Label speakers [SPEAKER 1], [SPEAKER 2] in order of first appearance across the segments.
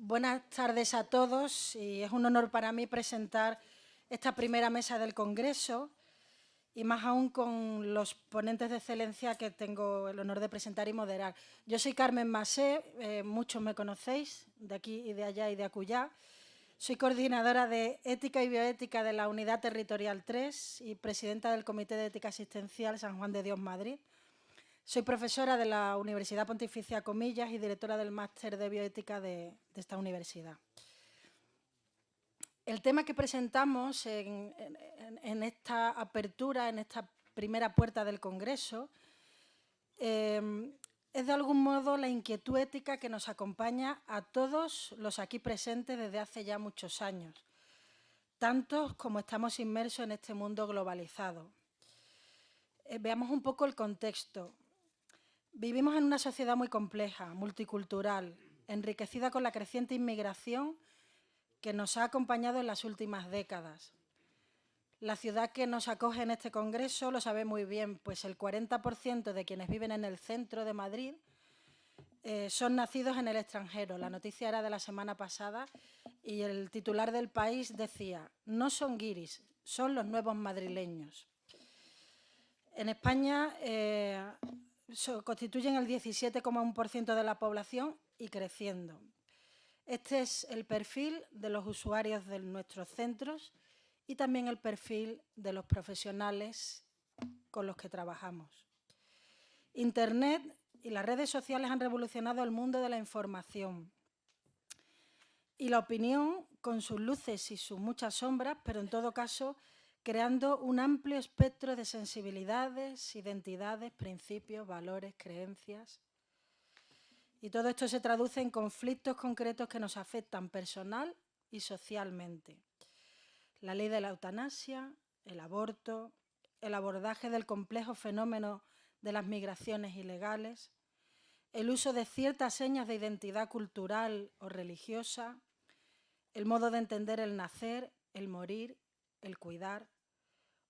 [SPEAKER 1] Buenas tardes a todos y es un honor para mí presentar esta primera mesa del Congreso y más aún con los ponentes de excelencia que tengo el honor de presentar y moderar. Yo soy Carmen Masé, muchos me conocéis, de aquí y de allá y de acullá. Soy coordinadora de Ética y Bioética de la Unidad Territorial 3 y presidenta del Comité de Ética Asistencial San Juan de Dios, Madrid. Soy profesora de la Universidad Pontificia Comillas y directora del Máster de Bioética de esta universidad. El tema que presentamos en esta apertura, en esta primera puerta del Congreso, es de algún modo la inquietud ética que nos acompaña a todos los aquí presentes desde hace ya muchos años, tantos como estamos inmersos en este mundo globalizado. Veamos un poco el contexto. Vivimos en una sociedad muy compleja, multicultural, enriquecida con la creciente inmigración que nos ha acompañado en las últimas décadas. La ciudad que nos acoge en este congreso lo sabe muy bien, pues el 40% de quienes viven en el centro de Madrid son nacidos en el extranjero. La noticia era de la semana pasada y el titular del País decía: no son guiris, son los nuevos madrileños. En España constituyen el 17,1% de la población y creciendo. Este es el perfil de los usuarios de nuestros centros y también el perfil de los profesionales con los que trabajamos. Internet y las redes sociales han revolucionado el mundo de la información y la opinión con sus luces y sus muchas sombras, pero en todo caso creando un amplio espectro de sensibilidades, identidades, principios, valores, creencias. Y todo esto se traduce en conflictos concretos que nos afectan personal y socialmente. La ley de la eutanasia, el aborto, el abordaje del complejo fenómeno de las migraciones ilegales, el uso de ciertas señas de identidad cultural o religiosa, el modo de entender el nacer, el morir, el cuidar,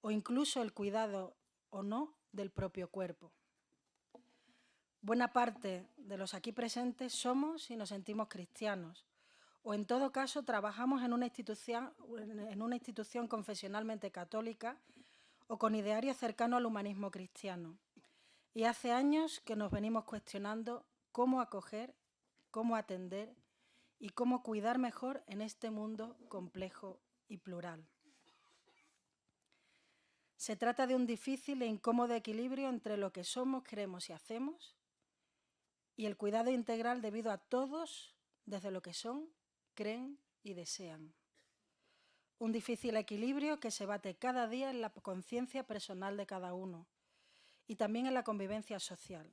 [SPEAKER 1] o incluso el cuidado o no del propio cuerpo. Buena parte de los aquí presentes somos y nos sentimos cristianos, o en todo caso trabajamos en una institución confesionalmente católica o con idearios cercanos al humanismo cristiano. Y hace años que nos venimos cuestionando cómo acoger, cómo atender y cómo cuidar mejor en este mundo complejo y plural. Se trata de un difícil e incómodo equilibrio entre lo que somos, queremos y hacemos y el cuidado integral debido a todos desde lo que son, creen y desean. Un difícil equilibrio que se bate cada día en la conciencia personal de cada uno y también en la convivencia social.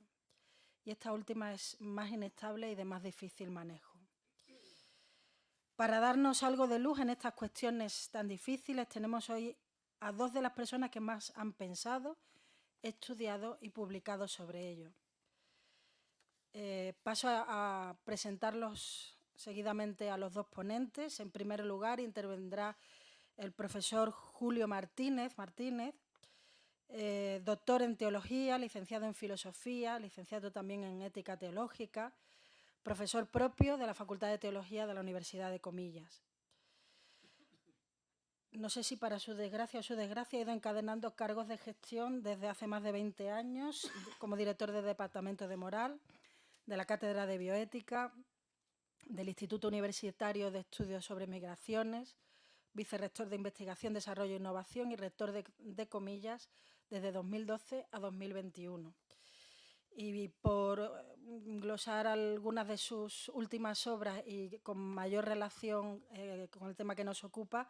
[SPEAKER 1] Y esta última es más inestable y de más difícil manejo. Para darnos algo de luz en estas cuestiones tan difíciles, tenemos hoy a dos de las personas que más han pensado, estudiado y publicado sobre ello. Paso a presentarlos seguidamente a los dos ponentes. En primer lugar, intervendrá el profesor Julio Martínez, doctor en Teología, licenciado en Filosofía, licenciado también en Ética Teológica, profesor propio de la Facultad de Teología de la Universidad de Comillas. No sé si para su desgracia o su desgracia ha ido encadenando cargos de gestión desde hace más de 20 años como director del Departamento de Moral, de la Cátedra de Bioética, del Instituto Universitario de Estudios sobre Migraciones, vicerrector de Investigación, Desarrollo e Innovación y rector de Comillas desde 2012 a 2021. Y por glosar algunas de sus últimas obras y con mayor relación con el tema que nos ocupa,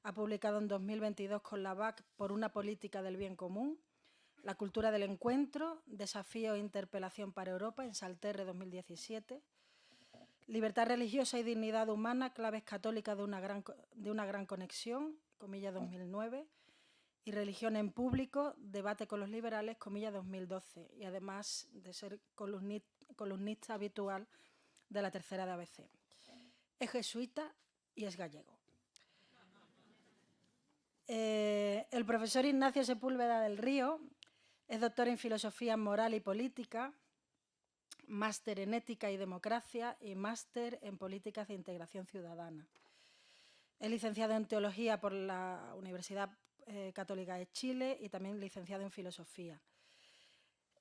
[SPEAKER 1] ha publicado en 2022 con la BAC Por una política del bien común, La cultura del encuentro, Desafío e interpelación para Europa, en Salterre 2017, Libertad religiosa y dignidad humana, claves católicas de una gran conexión, comilla 2009, y Religión en público, debate con los liberales, comilla 2012, y además de ser columnista habitual de la Tercera de ABC. Es jesuita y es gallego. El profesor Ignacio Sepúlveda del Río es doctor en Filosofía Moral y Política, máster en Ética y Democracia y máster en Políticas de Integración Ciudadana. Es licenciado en Teología por la Universidad Católica de Chile y también licenciado en Filosofía.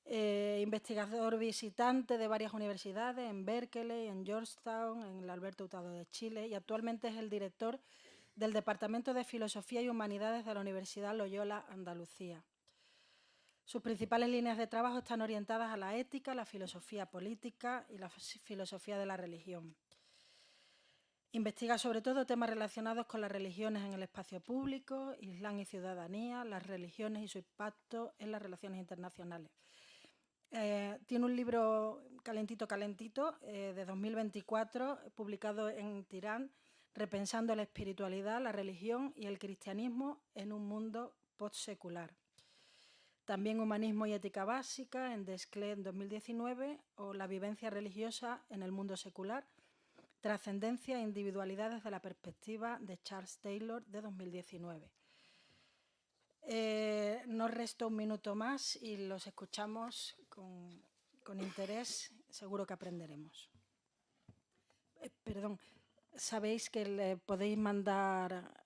[SPEAKER 1] Investigador visitante de varias universidades, en Berkeley, en Georgetown, en el Alberto Hurtado de Chile, y actualmente es el director del Departamento de Filosofía y Humanidades de la Universidad Loyola Andalucía. Sus principales líneas de trabajo están orientadas a la ética, la filosofía política y la filosofía de la religión. Investiga sobre todo temas relacionados con las religiones en el espacio público, Islam y ciudadanía, las religiones y su impacto en las relaciones internacionales. Tiene un libro calentito de 2024, publicado en Tirán, Repensando la espiritualidad, la religión y el cristianismo en un mundo postsecular. También Humanismo y ética básica, en Desclée en 2019, o La vivencia religiosa en el mundo secular, Trascendencia e individualidad desde la perspectiva de Charles Taylor, de 2019. Nos resta un minuto más y los escuchamos con interés, seguro que aprenderemos. Perdón, sabéis que le podéis mandar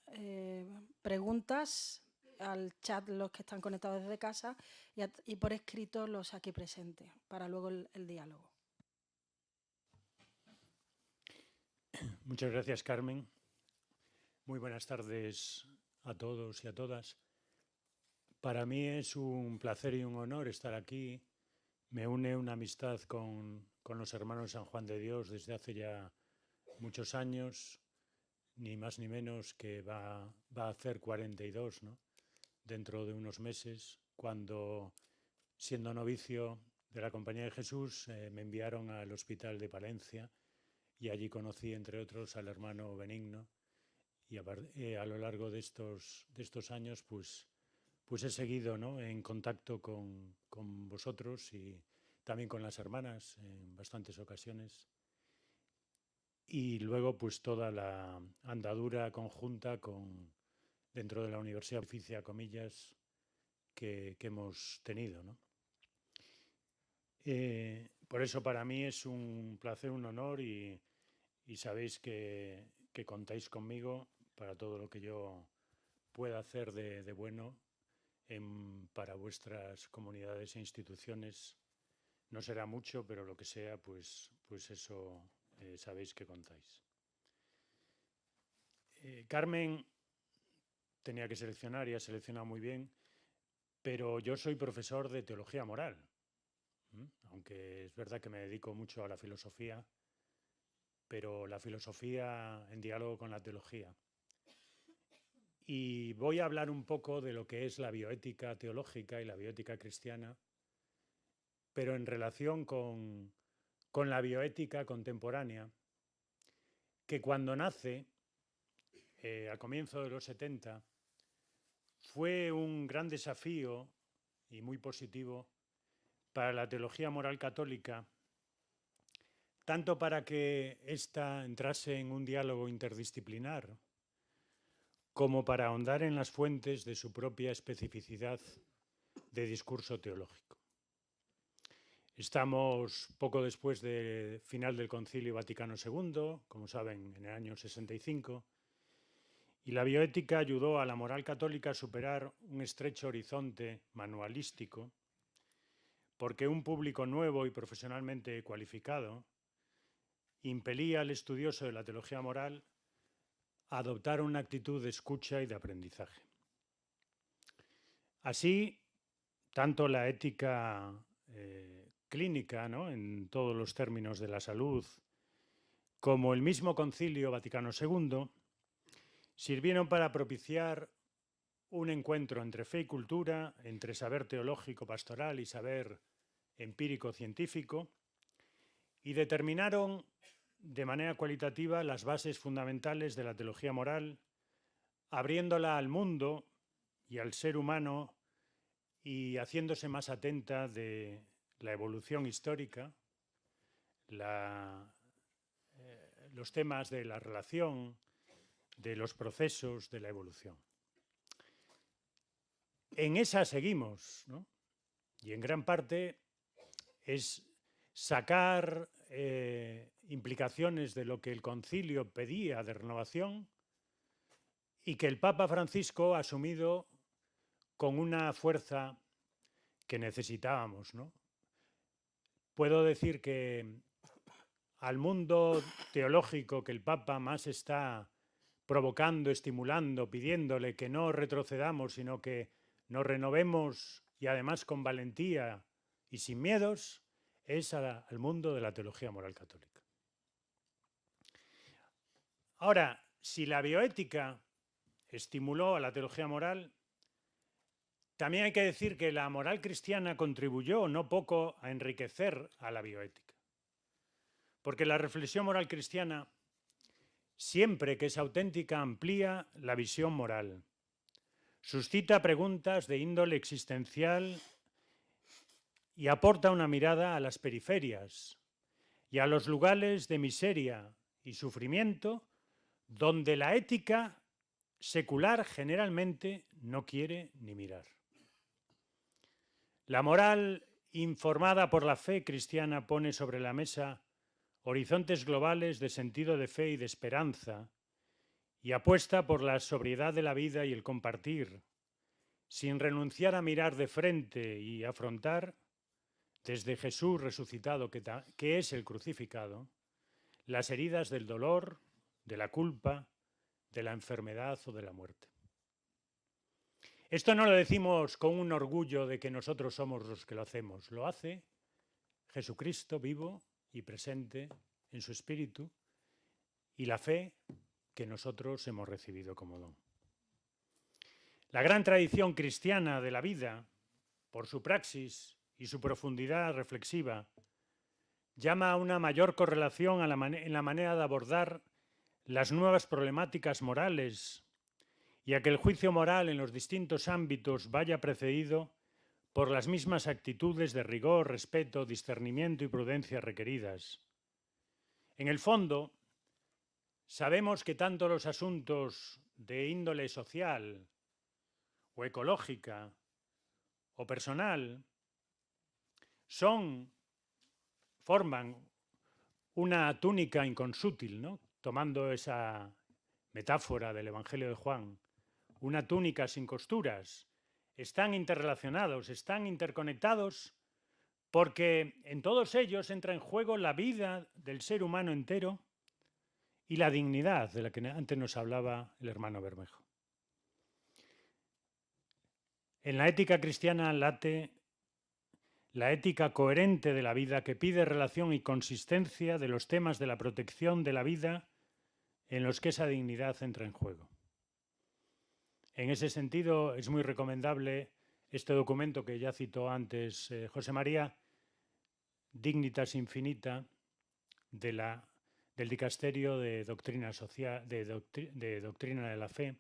[SPEAKER 1] preguntas al chat los que están conectados desde casa y por escrito los aquí presentes, para luego el diálogo.
[SPEAKER 2] Muchas gracias, Carmen. Muy buenas tardes a todos y a todas. Para mí es un placer y un honor estar aquí. Me une una amistad con los hermanos San Juan de Dios desde hace ya muchos años, ni más ni menos que va a hacer 42, ¿no? Dentro de unos meses, cuando, siendo novicio de la Compañía de Jesús, me enviaron al Hospital de Palencia y allí conocí, entre otros, al hermano Benigno, y a lo largo de estos años pues he seguido, ¿no?, en contacto con vosotros y también con las hermanas en bastantes ocasiones. Y luego pues toda la andadura conjunta dentro de la Universidad Oficia, comillas, que hemos tenido, ¿no? Por eso para mí es un placer, un honor y sabéis que contáis conmigo para todo lo que yo pueda hacer de bueno para vuestras comunidades e instituciones. No será mucho, pero lo que sea, pues eso sabéis que contáis. Carmen tenía que seleccionar y ha seleccionado muy bien, pero yo soy profesor de teología moral, aunque es verdad que me dedico mucho a la filosofía, pero la filosofía en diálogo con la teología. Y voy a hablar un poco de lo que es la bioética teológica y la bioética cristiana, pero en relación con la bioética contemporánea, que cuando nace, a comienzos de los 70, fue un gran desafío y muy positivo para la teología moral católica, tanto para que ésta entrase en un diálogo interdisciplinar, como para ahondar en las fuentes de su propia especificidad de discurso teológico. Estamos poco después del final del Concilio Vaticano II, como saben, en el año 65, y la bioética ayudó a la moral católica a superar un estrecho horizonte manualístico, porque un público nuevo y profesionalmente cualificado impelía al estudioso de la teología moral a adoptar una actitud de escucha y de aprendizaje. Así, tanto la ética clínica, ¿no?, en todos los términos de la salud, como el mismo Concilio Vaticano II, sirvieron para propiciar un encuentro entre fe y cultura, entre saber teológico pastoral y saber empírico científico, y determinaron de manera cualitativa las bases fundamentales de la teología moral, abriéndola al mundo y al ser humano y haciéndose más atenta de la evolución histórica, los temas de la relación, de los procesos de la evolución. En esa seguimos, ¿no? Y en gran parte es sacar implicaciones de lo que el concilio pedía de renovación y que el Papa Francisco ha asumido con una fuerza que necesitábamos, ¿no? Puedo decir que al mundo teológico que el Papa más está provocando, estimulando, pidiéndole que no retrocedamos, sino que nos renovemos y además con valentía y sin miedos, es al mundo de la teología moral católica. Ahora, si la bioética estimuló a la teología moral, también hay que decir que la moral cristiana contribuyó no poco a enriquecer a la bioética. Porque la reflexión moral cristiana, siempre que es auténtica, amplía la visión moral, suscita preguntas de índole existencial y aporta una mirada a las periferias y a los lugares de miseria y sufrimiento donde la ética secular generalmente no quiere ni mirar. La moral informada por la fe cristiana pone sobre la mesa horizontes globales de sentido de fe y de esperanza y apuesta por la sobriedad de la vida y el compartir, sin renunciar a mirar de frente y afrontar, desde Jesús resucitado, que es el crucificado, las heridas del dolor, de la culpa, de la enfermedad o de la muerte. Esto no lo decimos con un orgullo de que nosotros somos los que lo hacemos. Lo hace Jesucristo vivo y presente en su espíritu y la fe que nosotros hemos recibido como don. La gran tradición cristiana de la vida, por su praxis y su profundidad reflexiva, llama a una mayor correlación en la manera de abordar las nuevas problemáticas morales y a que el juicio moral en los distintos ámbitos vaya precedido por las mismas actitudes de rigor, respeto, discernimiento y prudencia requeridas. En el fondo, sabemos que tanto los asuntos de índole social o ecológica o personal forman una túnica inconsútil, ¿no? Tomando esa metáfora del Evangelio de Juan, una túnica sin costuras. Están interrelacionados, están interconectados, porque en todos ellos entra en juego la vida del ser humano entero y la dignidad de la que antes nos hablaba el hermano Bermejo. En la ética cristiana late la ética coherente de la vida que pide relación y consistencia de los temas de la protección de la vida en los que esa dignidad entra en juego. En ese sentido, es muy recomendable este documento que ya citó antes José María, Dignitas Infinita, del Dicasterio de Doctrina Social, de Doctrina de la Fe,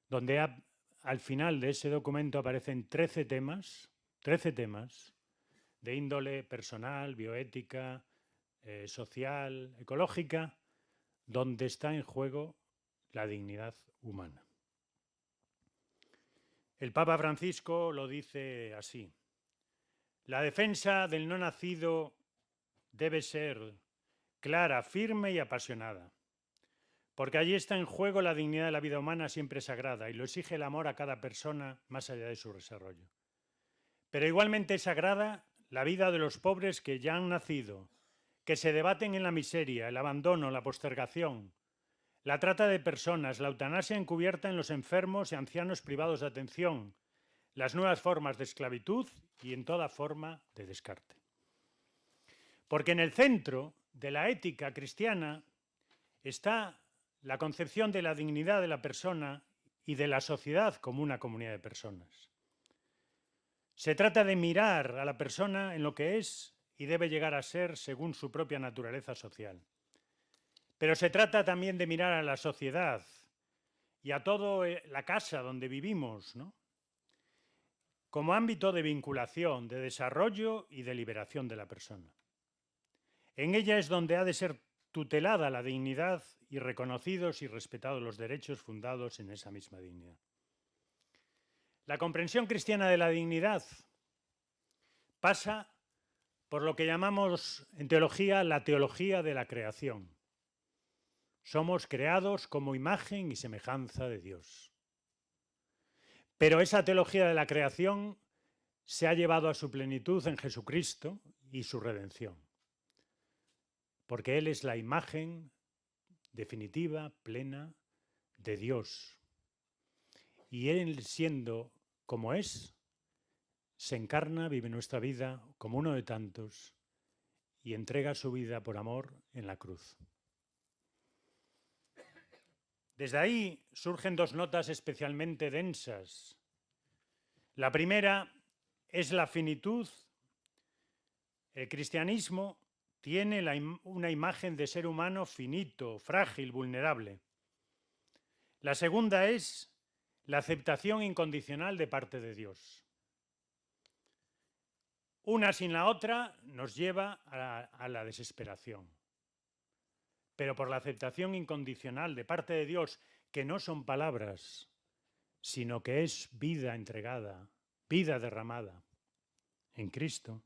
[SPEAKER 2] donde al final de ese documento aparecen 13 temas de índole personal, bioética, social, ecológica, donde está en juego la dignidad humana. El Papa Francisco lo dice así: la defensa del no nacido debe ser clara, firme y apasionada, porque allí está en juego la dignidad de la vida humana siempre sagrada y lo exige el amor a cada persona más allá de su desarrollo. Pero igualmente es sagrada la vida de los pobres que ya han nacido, que se debaten en la miseria, el abandono, la postergación, la trata de personas, la eutanasia encubierta en los enfermos y ancianos privados de atención, las nuevas formas de esclavitud y en toda forma de descarte. Porque en el centro de la ética cristiana está la concepción de la dignidad de la persona y de la sociedad como una comunidad de personas. Se trata de mirar a la persona en lo que es y debe llegar a ser según su propia naturaleza social. Pero se trata también de mirar a la sociedad y a toda la casa donde vivimos, ¿no?, como ámbito de vinculación, de desarrollo y de liberación de la persona. En ella es donde ha de ser tutelada la dignidad y reconocidos y respetados los derechos fundados en esa misma dignidad. La comprensión cristiana de la dignidad pasa por lo que llamamos en teología la teología de la creación. Somos creados como imagen y semejanza de Dios. Pero esa teología de la creación se ha llevado a su plenitud en Jesucristo y su redención, porque Él es la imagen definitiva, plena de Dios. Y Él, siendo como es, se encarna, vive nuestra vida como uno de tantos y entrega su vida por amor en la cruz. Desde ahí surgen dos notas especialmente densas. La primera es la finitud. El cristianismo tiene una imagen de ser humano finito, frágil, vulnerable. La segunda es la aceptación incondicional de parte de Dios. Una sin la otra nos lleva a la desesperación. Pero por la aceptación incondicional de parte de Dios, que no son palabras, sino que es vida entregada, vida derramada en Cristo,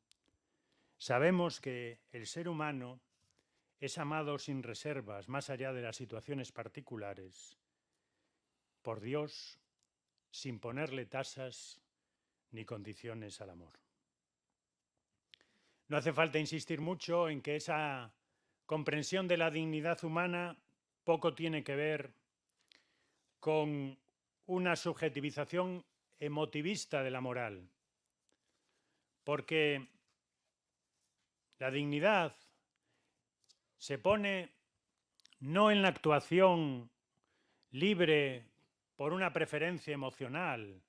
[SPEAKER 2] sabemos que el ser humano es amado sin reservas, más allá de las situaciones particulares, por Dios, sin ponerle tasas ni condiciones al amor. No hace falta insistir mucho en que esa comprensión de la dignidad humana poco tiene que ver con una subjetivización emotivista de la moral, porque la dignidad se pone no en la actuación libre por una preferencia emocional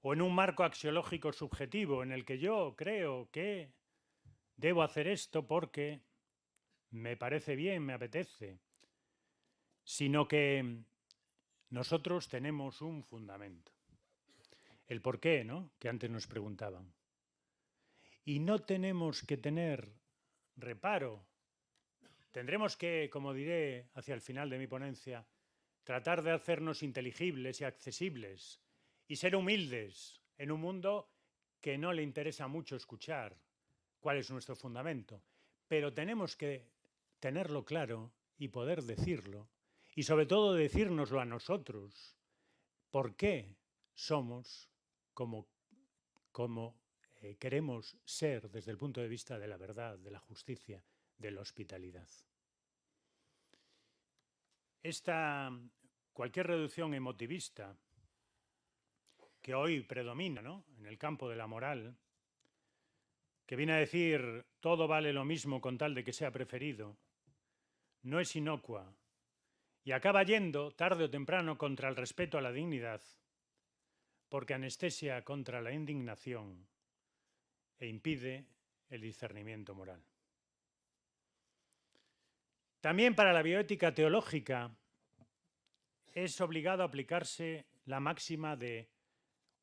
[SPEAKER 2] o en un marco axiológico subjetivo en el que yo creo que debo hacer esto porque me parece bien, me apetece, sino que nosotros tenemos un fundamento. El por qué, ¿no?, que antes nos preguntaban. Y no tenemos que tener reparo. Tendremos que, como diré hacia el final de mi ponencia, tratar de hacernos inteligibles y accesibles y ser humildes en un mundo que no le interesa mucho escuchar cuál es nuestro fundamento. Pero tenemos que tenerlo claro y poder decirlo, y sobre todo decírnoslo a nosotros, por qué somos como queremos ser desde el punto de vista de la verdad, de la justicia, de la hospitalidad. Cualquier reducción emotivista que hoy predomina, ¿no?, en el campo de la moral, que viene a decir todo vale lo mismo con tal de que sea preferido, no es inocua y acaba yendo tarde o temprano contra el respeto a la dignidad, porque anestesia contra la indignación e impide el discernimiento moral. También para la bioética teológica es obligado a aplicarse la máxima de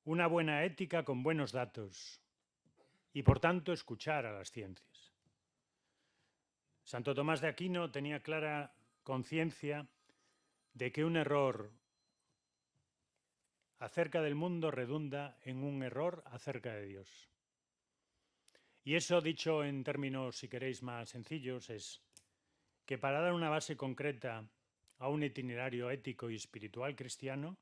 [SPEAKER 2] una buena ética con buenos datos y, por tanto, escuchar a las ciencias. Santo Tomás de Aquino tenía clara conciencia de que un error acerca del mundo redunda en un error acerca de Dios. Y eso, dicho en términos, si queréis, más sencillos, es que para dar una base concreta a un itinerario ético y espiritual cristiano,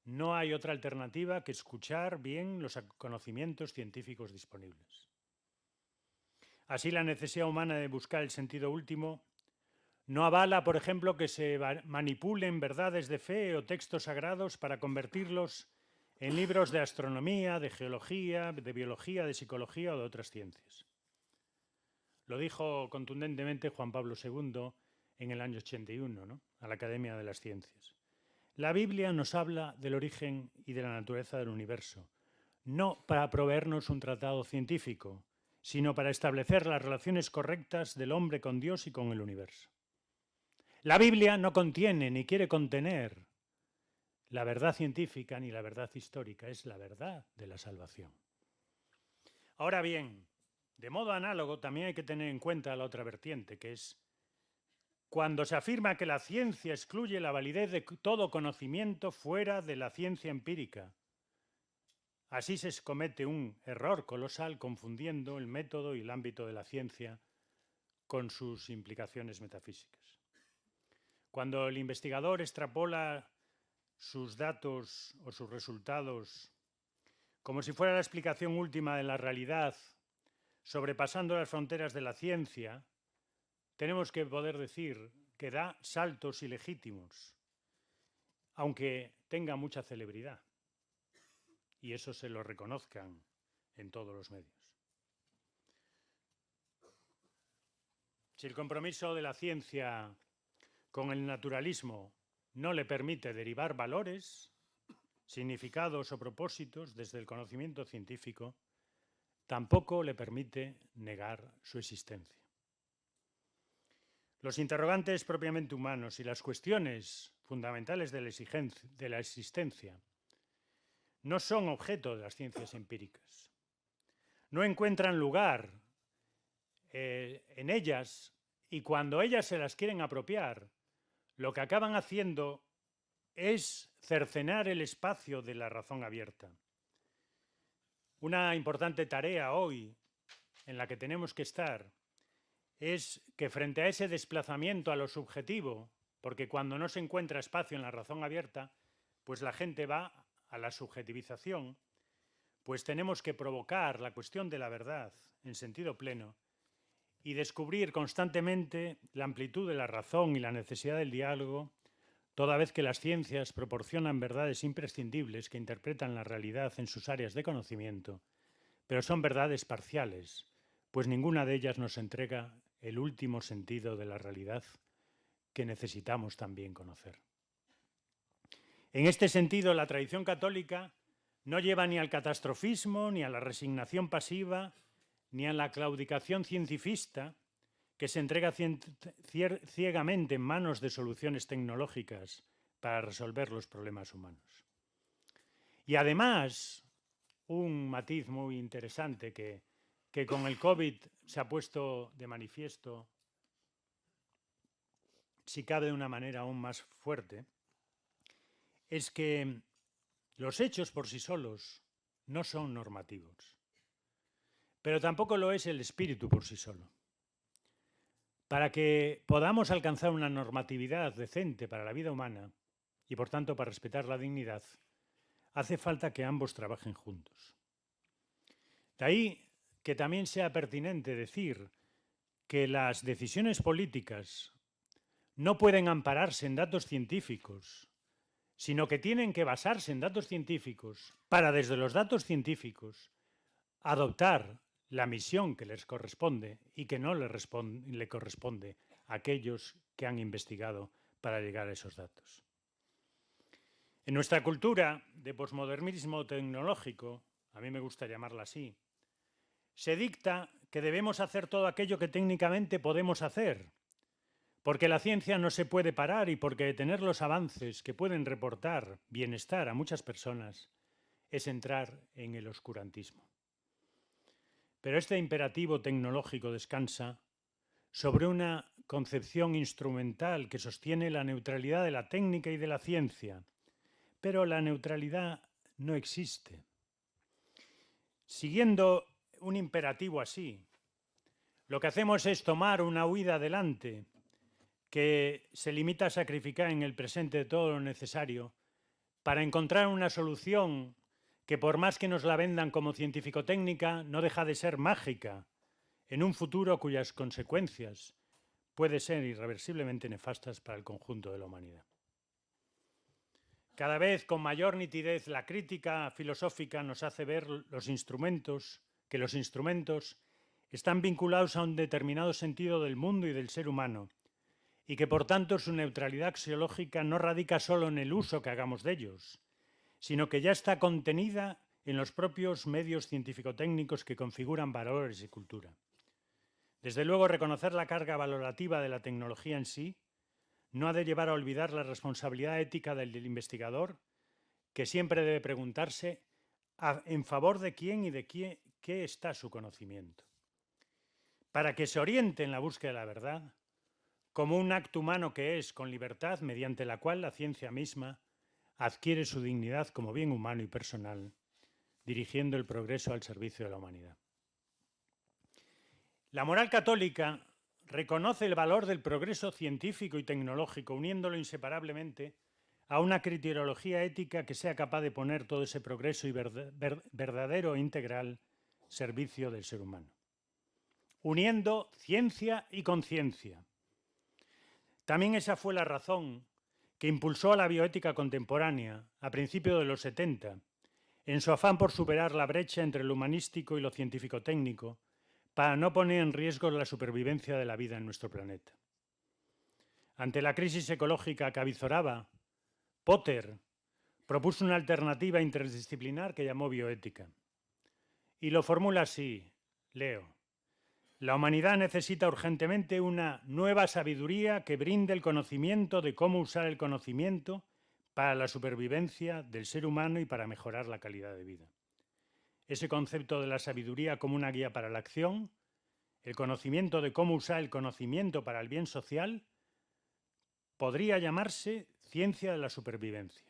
[SPEAKER 2] no hay otra alternativa que escuchar bien los conocimientos científicos disponibles. Así, la necesidad humana de buscar el sentido último no avala, por ejemplo, que se manipulen verdades de fe o textos sagrados para convertirlos en libros de astronomía, de geología, de biología, de psicología o de otras ciencias. Lo dijo contundentemente Juan Pablo II en el año 81, ¿no?, a la Academia de las Ciencias. La Biblia nos habla del origen y de la naturaleza del universo, no para proveernos un tratado científico, sino para establecer las relaciones correctas del hombre con Dios y con el universo. La Biblia no contiene ni quiere contener la verdad científica ni la verdad histórica, es la verdad de la salvación. Ahora bien, de modo análogo también hay que tener en cuenta la otra vertiente, que es cuando se afirma que la ciencia excluye la validez de todo conocimiento fuera de la ciencia empírica. Así se comete un error colosal confundiendo el método y el ámbito de la ciencia con sus implicaciones metafísicas. Cuando el investigador extrapola sus datos o sus resultados como si fuera la explicación última de la realidad, sobrepasando las fronteras de la ciencia, tenemos que poder decir que da saltos ilegítimos, aunque tenga mucha celebridad, y eso se lo reconozcan en todos los medios. Si el compromiso de la ciencia con el naturalismo no le permite derivar valores, significados o propósitos desde el conocimiento científico, tampoco le permite negar su existencia. Los interrogantes propiamente humanos y las cuestiones fundamentales de la existencia no son objeto de las ciencias empíricas. No encuentran lugar en ellas, y cuando ellas se las quieren apropiar, lo que acaban haciendo es cercenar el espacio de la razón abierta. Una importante tarea hoy en la que tenemos que estar es que frente a ese desplazamiento a lo subjetivo, porque cuando no se encuentra espacio en la razón abierta, pues la gente va a la subjetivización, pues tenemos que provocar la cuestión de la verdad en sentido pleno y descubrir constantemente la amplitud de la razón y la necesidad del diálogo, toda vez que las ciencias proporcionan verdades imprescindibles que interpretan la realidad en sus áreas de conocimiento, pero son verdades parciales, pues ninguna de ellas nos entrega el último sentido de la realidad que necesitamos también conocer. En este sentido, la tradición católica no lleva ni al catastrofismo, ni a la resignación pasiva, ni a la claudicación cientifista, que se entrega ciegamente en manos de soluciones tecnológicas para resolver los problemas humanos. Y además, un matiz muy interesante que con el COVID se ha puesto de manifiesto, si cabe de una manera aún más fuerte, es que los hechos por sí solos no son normativos, pero tampoco lo es el espíritu por sí solo. Para que podamos alcanzar una normatividad decente para la vida humana y, por tanto, para respetar la dignidad, hace falta que ambos trabajen juntos. De ahí que también sea pertinente decir que las decisiones políticas no pueden ampararse en datos científicos, sino que tienen que basarse en datos científicos para, desde los datos científicos, adoptar la misión que les corresponde y que no le corresponde a aquellos que han investigado para llegar a esos datos. En nuestra cultura de posmodernismo tecnológico, a mí me gusta llamarla así, se dicta que debemos hacer todo aquello que técnicamente podemos hacer, porque la ciencia no se puede parar y porque detener los avances que pueden reportar bienestar a muchas personas es entrar en el oscurantismo. Pero este imperativo tecnológico descansa sobre una concepción instrumental que sostiene la neutralidad de la técnica y de la ciencia, pero la neutralidad no existe. Siguiendo un imperativo así, lo que hacemos es tomar una huida adelante que se limita a sacrificar en el presente todo lo necesario para encontrar una solución que, por más que nos la vendan como científico-técnica, no deja de ser mágica en un futuro cuyas consecuencias pueden ser irreversiblemente nefastas para el conjunto de la humanidad. Cada vez con mayor nitidez la crítica filosófica nos hace ver que los instrumentos están vinculados a un determinado sentido del mundo y del ser humano, y que por tanto su neutralidad axiológica no radica solo en el uso que hagamos de ellos, sino que ya está contenida en los propios medios científico-técnicos que configuran valores y cultura. Desde luego, reconocer la carga valorativa de la tecnología en sí no ha de llevar a olvidar la responsabilidad ética del investigador, que siempre debe preguntarse en favor de quién y de qué está su conocimiento. Para que se oriente en la búsqueda de la verdad, como un acto humano que es, con libertad, mediante la cual la ciencia misma adquiere su dignidad como bien humano y personal, dirigiendo el progreso al servicio de la humanidad. La moral católica reconoce el valor del progreso científico y tecnológico, uniéndolo inseparablemente a una criteriología ética que sea capaz de poner todo ese progreso y verdadero e integral servicio del ser humano, uniendo ciencia y conciencia. También esa fue la razón que impulsó a la bioética contemporánea a principios de los 70, en su afán por superar la brecha entre lo humanístico y lo científico-técnico, para no poner en riesgo la supervivencia de la vida en nuestro planeta. Ante la crisis ecológica que avizoraba, Potter propuso una alternativa interdisciplinar que llamó bioética. Y lo formula así, leo: la humanidad necesita urgentemente una nueva sabiduría que brinde el conocimiento de cómo usar el conocimiento para la supervivencia del ser humano y para mejorar la calidad de vida. Ese concepto de la sabiduría como una guía para la acción, el conocimiento de cómo usar el conocimiento para el bien social, podría llamarse ciencia de la supervivencia.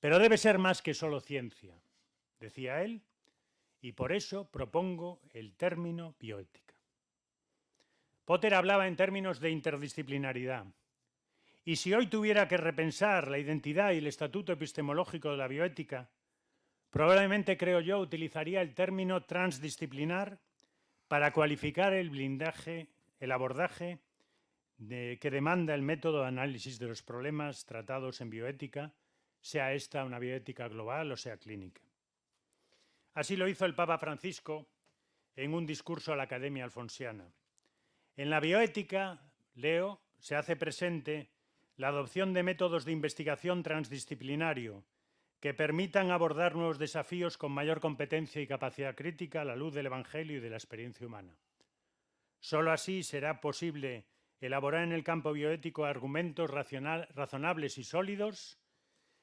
[SPEAKER 2] Pero debe ser más que solo ciencia, decía él, y por eso propongo el término bioética. Potter hablaba en términos de interdisciplinaridad. Y si hoy tuviera que repensar la identidad y el estatuto epistemológico de la bioética, probablemente, creo yo, utilizaría el término transdisciplinar para cualificar el abordaje que demanda el método de análisis de los problemas tratados en bioética, sea esta una bioética global o sea clínica. Así lo hizo el Papa Francisco en un discurso a la Academia Alfonsiana. En la bioética, leo, se hace presente la adopción de métodos de investigación transdisciplinario que permitan abordar nuevos desafíos con mayor competencia y capacidad crítica a la luz del Evangelio y de la experiencia humana. Solo así será posible elaborar en el campo bioético argumentos razonables y sólidos,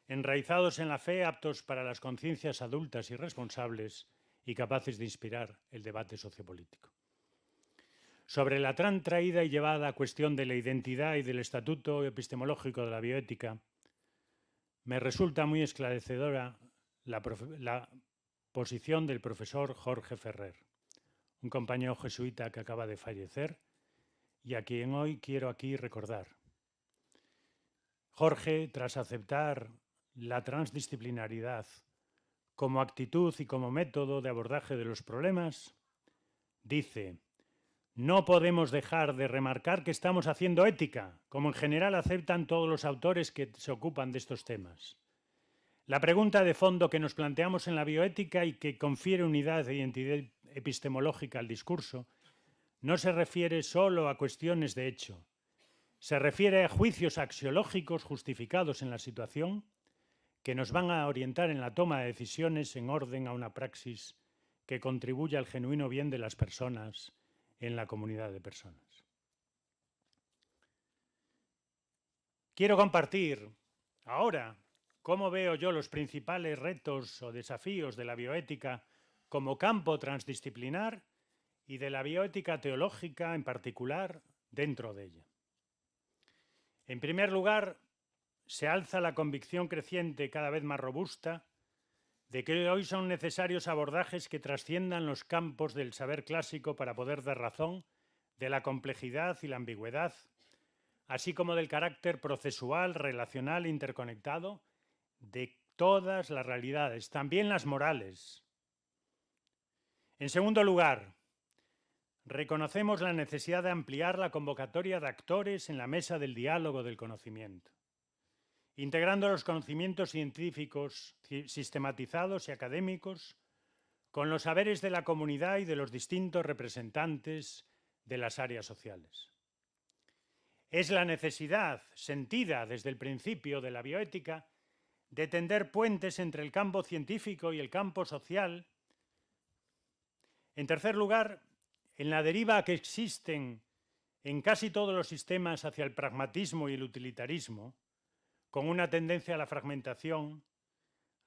[SPEAKER 2] enraizados en la fe, aptos para las conciencias adultas y responsables y capaces de inspirar el debate sociopolítico. Sobre la tan traída y llevada cuestión de la identidad y del estatuto epistemológico de la bioética, me resulta muy esclarecedora la posición del profesor Jorge Ferrer, un compañero jesuita que acaba de fallecer y a quien hoy quiero aquí recordar. Jorge, tras aceptar la transdisciplinaridad como actitud y como método de abordaje de los problemas, dice: no podemos dejar de remarcar que estamos haciendo ética, como en general aceptan todos los autores que se ocupan de estos temas. La pregunta de fondo que nos planteamos en la bioética y que confiere unidad e identidad epistemológica al discurso no se refiere solo a cuestiones de hecho, se refiere a juicios axiológicos justificados en la situación que nos van a orientar en la toma de decisiones en orden a una praxis que contribuya al genuino bien de las personas en la comunidad de personas. Quiero compartir ahora cómo veo yo los principales retos o desafíos de la bioética como campo transdisciplinar y de la bioética teológica en particular dentro de ella. En primer lugar, se alza la convicción creciente, cada vez más robusta, de que hoy son necesarios abordajes que trasciendan los campos del saber clásico para poder dar razón de la complejidad y la ambigüedad, así como del carácter procesual, relacional e interconectado de todas las realidades, también las morales. En segundo lugar, reconocemos la necesidad de ampliar la convocatoria de actores en la mesa del diálogo del conocimiento, integrando los conocimientos científicos sistematizados y académicos con los saberes de la comunidad y de los distintos representantes de las áreas sociales. Es la necesidad sentida desde el principio de la bioética de tender puentes entre el campo científico y el campo social. En tercer lugar, en la deriva que existen en casi todos los sistemas hacia el pragmatismo y el utilitarismo, con una tendencia a la fragmentación,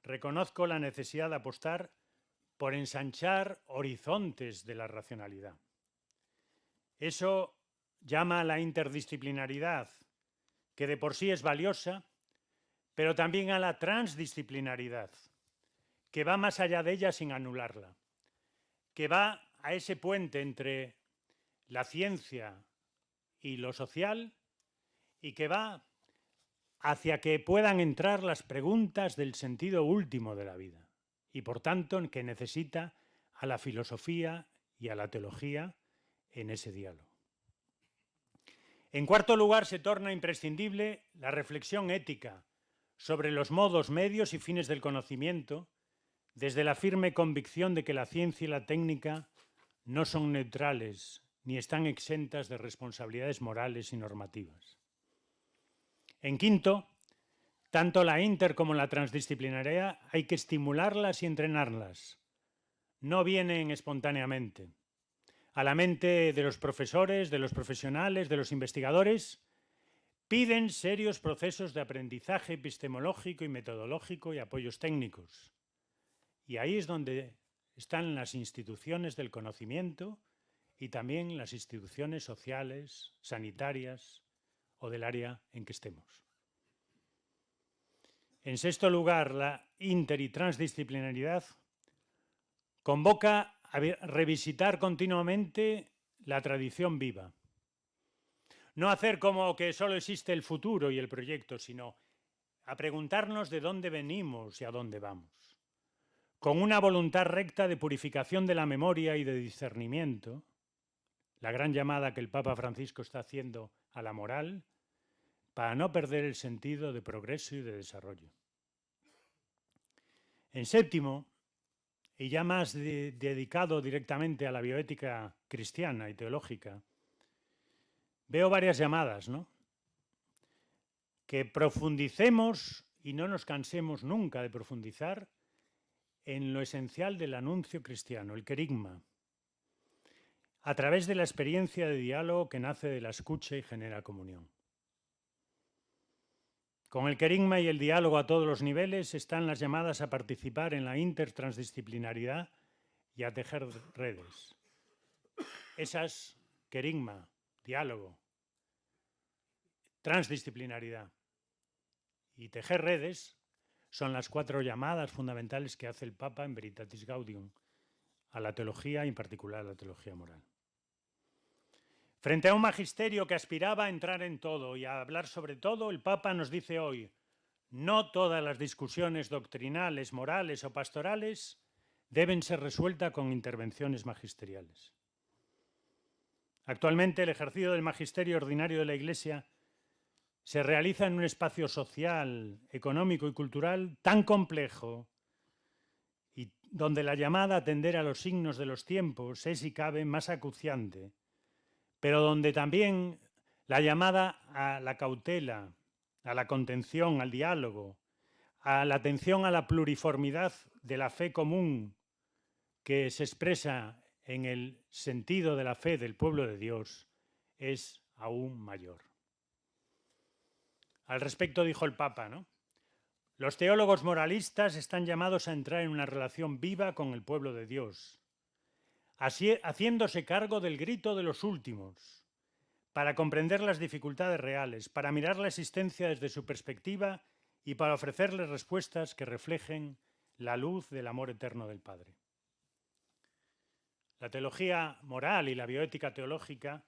[SPEAKER 2] reconozco la necesidad de apostar por ensanchar horizontes de la racionalidad. Eso llama a la interdisciplinaridad, que de por sí es valiosa, pero también a la transdisciplinaridad, que va más allá de ella sin anularla, que va a ese puente entre la ciencia y lo social y que va hacia que puedan entrar las preguntas del sentido último de la vida y, por tanto, que necesita a la filosofía y a la teología en ese diálogo. En cuarto lugar, se torna imprescindible la reflexión ética sobre los modos, medios y fines del conocimiento, desde la firme convicción de que la ciencia y la técnica no son neutrales ni están exentas de responsabilidades morales y normativas. En quinto, tanto la inter como la transdisciplinariedad hay que estimularlas y entrenarlas. No vienen espontáneamente. A la mente de los profesores, de los profesionales, de los investigadores, piden serios procesos de aprendizaje epistemológico y metodológico y apoyos técnicos. Y ahí es donde están las instituciones del conocimiento y también las instituciones sociales, sanitarias o del área en que estemos. En sexto lugar, la inter y transdisciplinariedad convoca a revisitar continuamente la tradición viva. No hacer como que solo existe el futuro y el proyecto, sino a preguntarnos de dónde venimos y a dónde vamos. Con una voluntad recta de purificación de la memoria y de discernimiento, la gran llamada que el Papa Francisco está haciendo a la moral, para no perder el sentido de progreso y de desarrollo. En séptimo, y ya más dedicado directamente a la bioética cristiana y teológica, veo varias llamadas, ¿no? Que profundicemos y no nos cansemos nunca de profundizar en lo esencial del anuncio cristiano, el querigma, a través de la experiencia de diálogo que nace de la escucha y genera comunión. Con el querigma y el diálogo a todos los niveles están las llamadas a participar en la intertransdisciplinaridad y a tejer redes. Esas, querigma, diálogo, transdisciplinaridad y tejer redes son las 4 llamadas fundamentales que hace el Papa en Veritatis Gaudium a la teología y en particular a la teología moral. Frente a un magisterio que aspiraba a entrar en todo y a hablar sobre todo, el Papa nos dice hoy: no todas las discusiones doctrinales, morales o pastorales deben ser resueltas con intervenciones magisteriales. Actualmente el ejercicio del magisterio ordinario de la Iglesia se realiza en un espacio social, económico y cultural tan complejo y donde la llamada a atender a los signos de los tiempos es, si cabe, más acuciante, pero donde también la llamada a la cautela, a la contención, al diálogo, a la atención a la pluriformidad de la fe común que se expresa en el sentido de la fe del pueblo de Dios es aún mayor. Al respecto dijo el Papa, ¿no? Los teólogos moralistas están llamados a entrar en una relación viva con el pueblo de Dios, así, haciéndose cargo del grito de los últimos, para comprender las dificultades reales, para mirar la existencia desde su perspectiva y para ofrecerles respuestas que reflejen la luz del amor eterno del Padre. La teología moral y la bioética teológica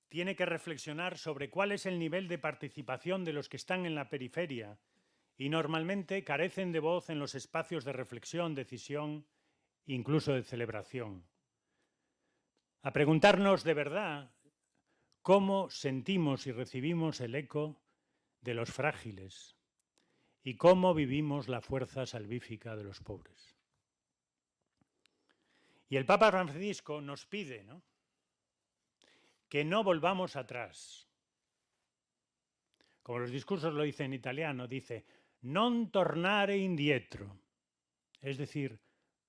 [SPEAKER 2] tiene que reflexionar sobre cuál es el nivel de participación de los que están en la periferia y normalmente carecen de voz en los espacios de reflexión, decisión, incluso de celebración. A preguntarnos de verdad cómo sentimos y recibimos el eco de los frágiles y cómo vivimos la fuerza salvífica de los pobres. Y el Papa Francisco nos pide, ¿no?, que no volvamos atrás. Como los discursos lo dicen en italiano, dice non tornare indietro, es decir,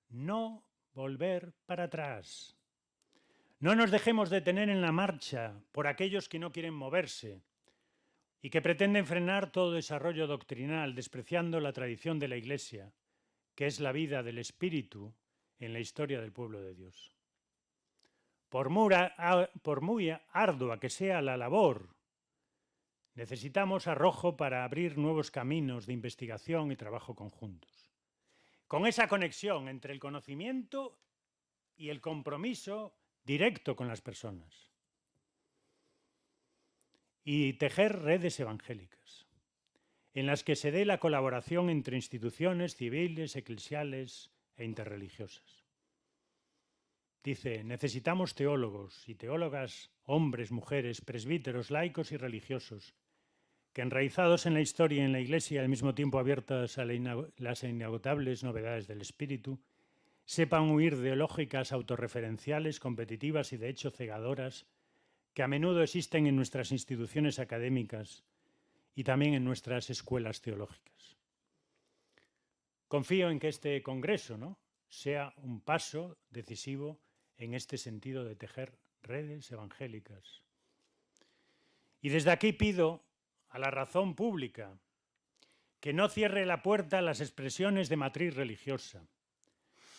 [SPEAKER 2] no volver para atrás. No nos dejemos detener en la marcha por aquellos que no quieren moverse y que pretenden frenar todo desarrollo doctrinal, despreciando la tradición de la Iglesia, que es la vida del Espíritu en la historia del pueblo de Dios. Por muy ardua que sea la labor, necesitamos arrojo para abrir nuevos caminos de investigación y trabajo conjuntos. con esa conexión entre el conocimiento y el compromiso directo con las personas. Y tejer redes evangélicas, en las que se dé la colaboración entre instituciones civiles, eclesiales e interreligiosas. Dice, necesitamos teólogos y teólogas, hombres, mujeres, presbíteros, laicos y religiosos, que enraizados en la historia y en la Iglesia y al mismo tiempo abiertas a las inagotables novedades del espíritu, sepan huir de lógicas autorreferenciales, competitivas y de hecho cegadoras que a menudo existen en nuestras instituciones académicas y también en nuestras escuelas teológicas. Confío en que este congreso, ¿no?, sea un paso decisivo en este sentido de tejer redes evangélicas. Y desde aquí pido a la razón pública que no cierre la puerta a las expresiones de matriz religiosa,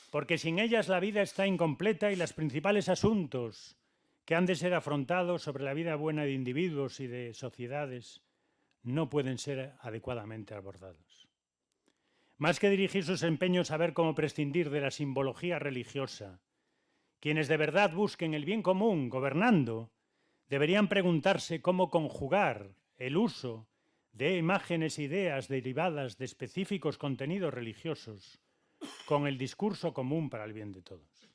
[SPEAKER 2] porque sin ellas la vida está incompleta y los principales asuntos que han de ser afrontados sobre la vida buena de individuos y de sociedades no pueden ser adecuadamente abordados. Más que dirigir sus empeños a ver cómo prescindir de la simbología religiosa, quienes de verdad busquen el bien común gobernando deberían preguntarse cómo conjugar el uso de imágenes e ideas derivadas de específicos contenidos religiosos con el discurso común para el bien de todos.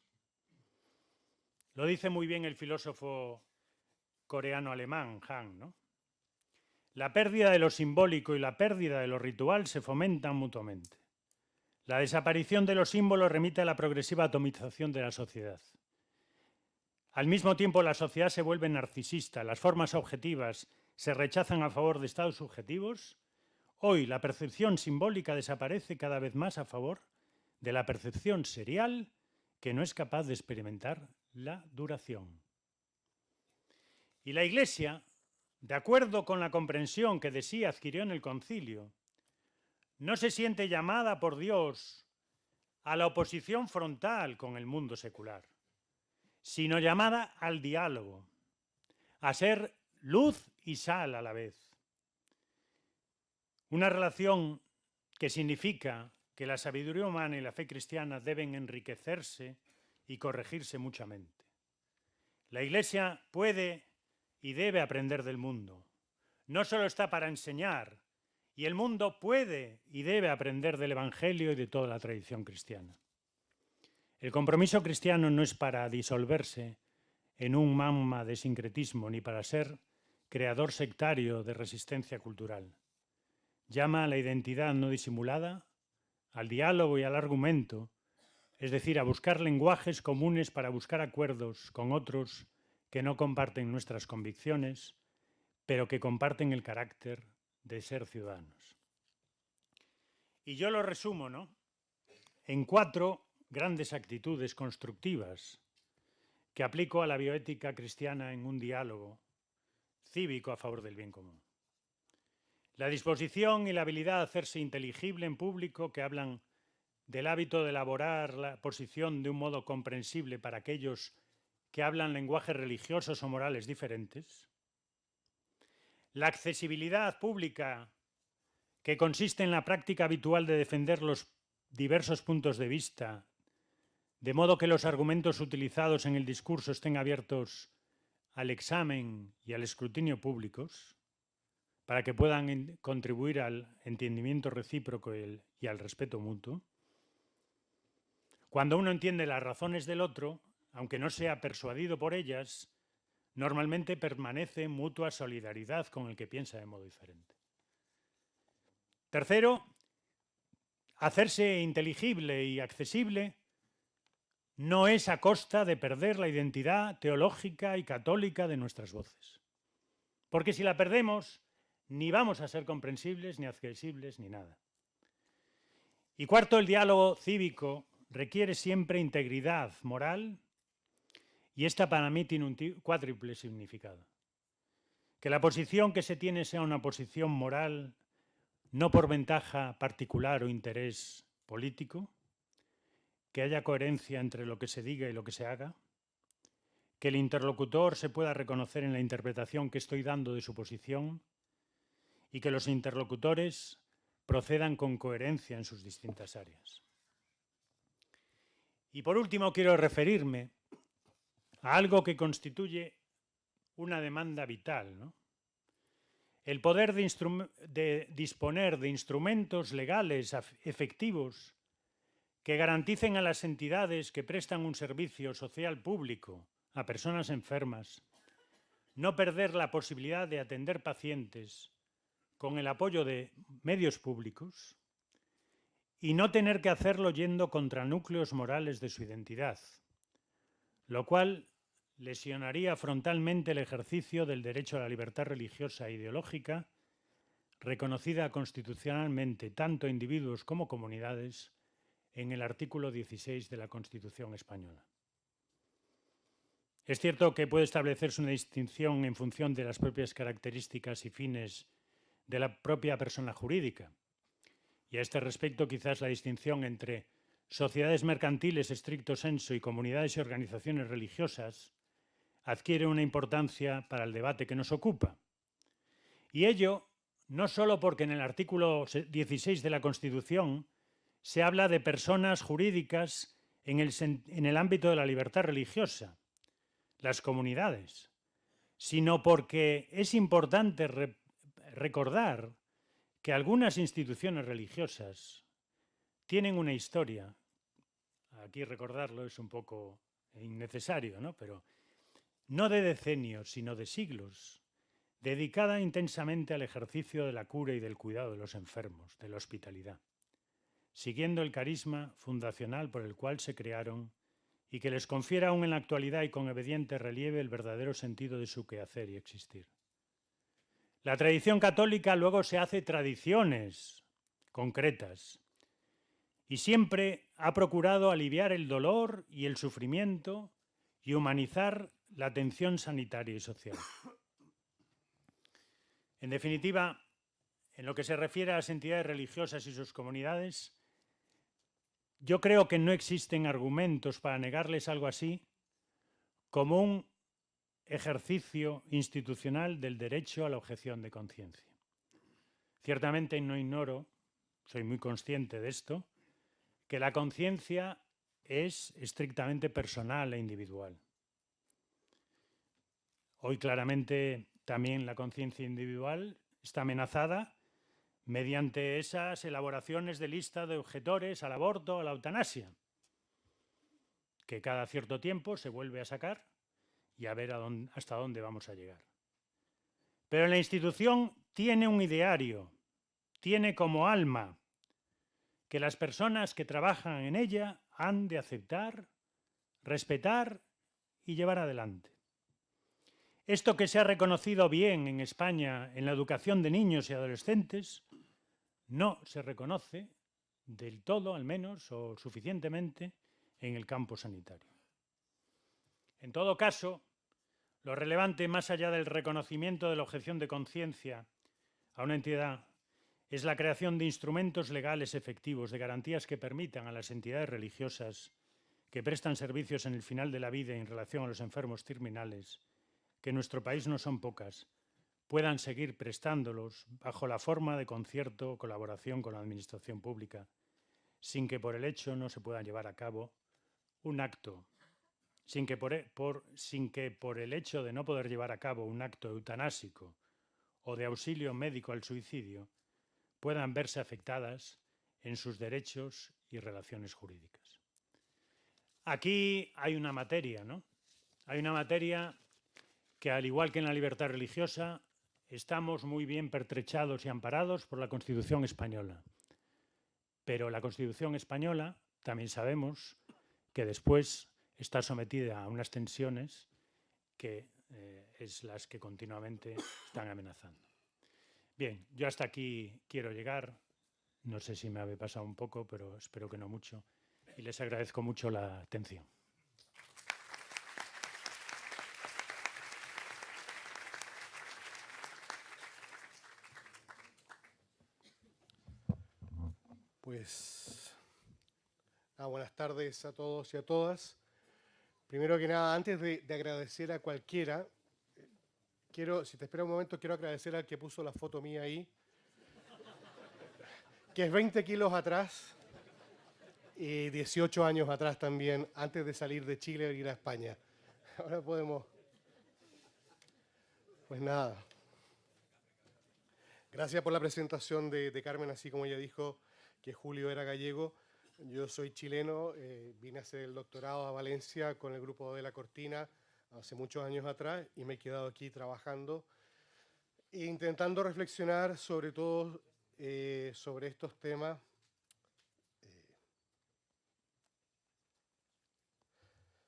[SPEAKER 2] Lo dice muy bien el filósofo coreano-alemán Han, ¿no? La pérdida de lo simbólico y la pérdida de lo ritual se fomentan mutuamente. La desaparición de los símbolos remite a la progresiva atomización de la sociedad. Al mismo tiempo, la sociedad se vuelve narcisista, las formas objetivas se rechazan a favor de estados subjetivos. Hoy la percepción simbólica desaparece cada vez más a favor de la percepción serial que no es capaz de experimentar la duración. Y la Iglesia, de acuerdo con la comprensión que de sí adquirió en el concilio, no se siente llamada por Dios a la oposición frontal con el mundo secular, sino llamada al diálogo, a ser luz y sal a la vez. Una relación que significa que la sabiduría humana y la fe cristiana deben enriquecerse y corregirse mutuamente. La Iglesia puede y debe aprender del mundo. No solo está para enseñar, y el mundo puede y debe aprender del Evangelio y de toda la tradición cristiana. El compromiso cristiano no es para disolverse en un magma de sincretismo ni para ser creador sectario de resistencia cultural. Llama a la identidad no disimulada, al diálogo y al argumento, es decir, a buscar lenguajes comunes para buscar acuerdos con otros que no comparten nuestras convicciones, pero que comparten el carácter de ser ciudadanos. Y yo lo resumo, ¿no?, en 4 grandes actitudes constructivas que aplico a la bioética cristiana en un diálogo cívico a favor del bien común. La disposición y la habilidad de hacerse inteligible en público, que hablan del hábito de elaborar la posición de un modo comprensible para aquellos que hablan lenguajes religiosos o morales diferentes. La accesibilidad pública, que consiste en la práctica habitual de defender los diversos puntos de vista, de modo que los argumentos utilizados en el discurso estén abiertos al examen y al escrutinio públicos, para que puedan contribuir al entendimiento recíproco y al respeto mutuo. Cuando uno entiende las razones del otro, aunque no sea persuadido por ellas, normalmente permanece en mutua solidaridad con el que piensa de modo diferente. Tercero, hacerse inteligible y accesible no es a costa de perder la identidad teológica y católica de nuestras voces. Porque si la perdemos, ni vamos a ser comprensibles, ni accesibles, ni nada. Y cuarto, el diálogo cívico requiere siempre integridad moral, y esta para mí tiene un cuádruple significado. Que la posición que se tiene sea una posición moral, no por ventaja particular o interés político, que haya coherencia entre lo que se diga y lo que se haga, que el interlocutor se pueda reconocer en la interpretación que estoy dando de su posición y que los interlocutores procedan con coherencia en sus distintas áreas. Y por último quiero referirme a algo que constituye una demanda vital, ¿no? El poder de disponer de instrumentos legales efectivos que garanticen a las entidades que prestan un servicio social público a personas enfermas no perder la posibilidad de atender pacientes con el apoyo de medios públicos y no tener que hacerlo yendo contra núcleos morales de su identidad, lo cual lesionaría frontalmente el ejercicio del derecho a la libertad religiosa e ideológica, reconocida constitucionalmente tanto a individuos como comunidades en el artículo 16 de la Constitución española. Es cierto que puede establecerse una distinción en función de las propias características y fines de la propia persona jurídica. Y a este respecto, quizás la distinción entre sociedades mercantiles estricto sensu y comunidades y organizaciones religiosas adquiere una importancia para el debate que nos ocupa. Y ello no solo porque en el artículo 16 de la Constitución se habla de personas jurídicas en el ámbito de la libertad religiosa, las comunidades, sino porque es importante recordar que algunas instituciones religiosas tienen una historia. Aquí recordarlo es un poco innecesario, ¿no? Pero no de decenios, sino de siglos, dedicada intensamente al ejercicio de la cura y del cuidado de los enfermos, de la hospitalidad, siguiendo el carisma fundacional por el cual se crearon y que les confiere aún en la actualidad y con obediente relieve el verdadero sentido de su quehacer y existir. La tradición católica luego se hace tradiciones concretas y siempre ha procurado aliviar el dolor y el sufrimiento y humanizar la atención sanitaria y social. En definitiva, en lo que se refiere a las entidades religiosas y sus comunidades, yo creo que no existen argumentos para negarles algo así como un ejercicio institucional del derecho a la objeción de conciencia. Ciertamente no ignoro, soy muy consciente de esto, que la conciencia es estrictamente personal e individual. Hoy claramente también la conciencia individual está amenazada mediante esas elaboraciones de lista de objetores al aborto, a la eutanasia, que cada cierto tiempo se vuelve a sacar y a ver hasta dónde vamos a llegar. Pero la institución tiene un ideario, tiene como alma que las personas que trabajan en ella han de aceptar, respetar y llevar adelante. Esto que se ha reconocido bien en España en la educación de niños y adolescentes no se reconoce del todo, al menos, o suficientemente, en el campo sanitario. En todo caso, lo relevante, más allá del reconocimiento de la objeción de conciencia a una entidad, es la creación de instrumentos legales efectivos, de garantías que permitan a las entidades religiosas que prestan servicios en el final de la vida y en relación a los enfermos terminales, que en nuestro país no son pocas, puedan seguir prestándolos bajo la forma de concierto o colaboración con la administración pública, sin que por el hecho no se puedan llevar a cabo un acto, sin que por el hecho de no poder llevar a cabo un acto eutanásico o de auxilio médico al suicidio, puedan verse afectadas en sus derechos y relaciones jurídicas. Aquí hay una materia, ¿no? Hay una materia que, al igual que en la libertad religiosa, estamos muy bien pertrechados y amparados por la Constitución española. Pero la Constitución española, también sabemos que después está sometida a unas tensiones que es las que continuamente están amenazando. Bien, yo hasta aquí quiero llegar. No sé si me había pasado un poco, pero espero que no mucho. Y les agradezco mucho la atención.
[SPEAKER 3] Pues, buenas tardes a todos y a todas. Primero que nada, antes de agradecer a cualquiera, si te espera un momento, quiero agradecer al que puso la foto mía ahí, que es 20 kilos atrás, 18 años atrás también, antes de salir de Chile e ir a España. Ahora podemos... Pues nada. Gracias por la presentación de Carmen, así como ella dijo que Julio era gallego. Yo soy chileno, vine a hacer el doctorado a Valencia con el grupo de La Cortina hace muchos años atrás y me he quedado aquí trabajando e intentando reflexionar sobre todo sobre estos temas.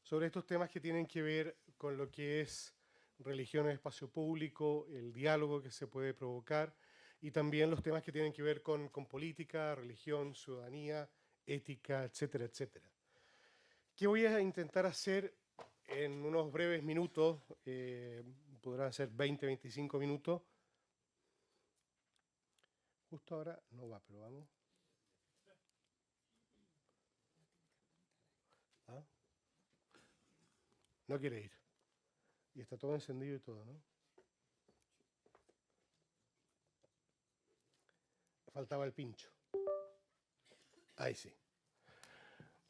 [SPEAKER 3] Sobre estos temas que tienen que ver con lo que es religión en el espacio público, el diálogo que se puede provocar y también los temas que tienen que ver con política, religión, ciudadanía, ética, etcétera, etcétera. ¿Qué voy a intentar hacer en unos breves minutos? Podrán ser 20, 25 minutos. Justo ahora no va, pero vamos. ¿Ah? No quiere ir. Y está todo encendido y todo, ¿no? Faltaba el pincho. Ahí sí.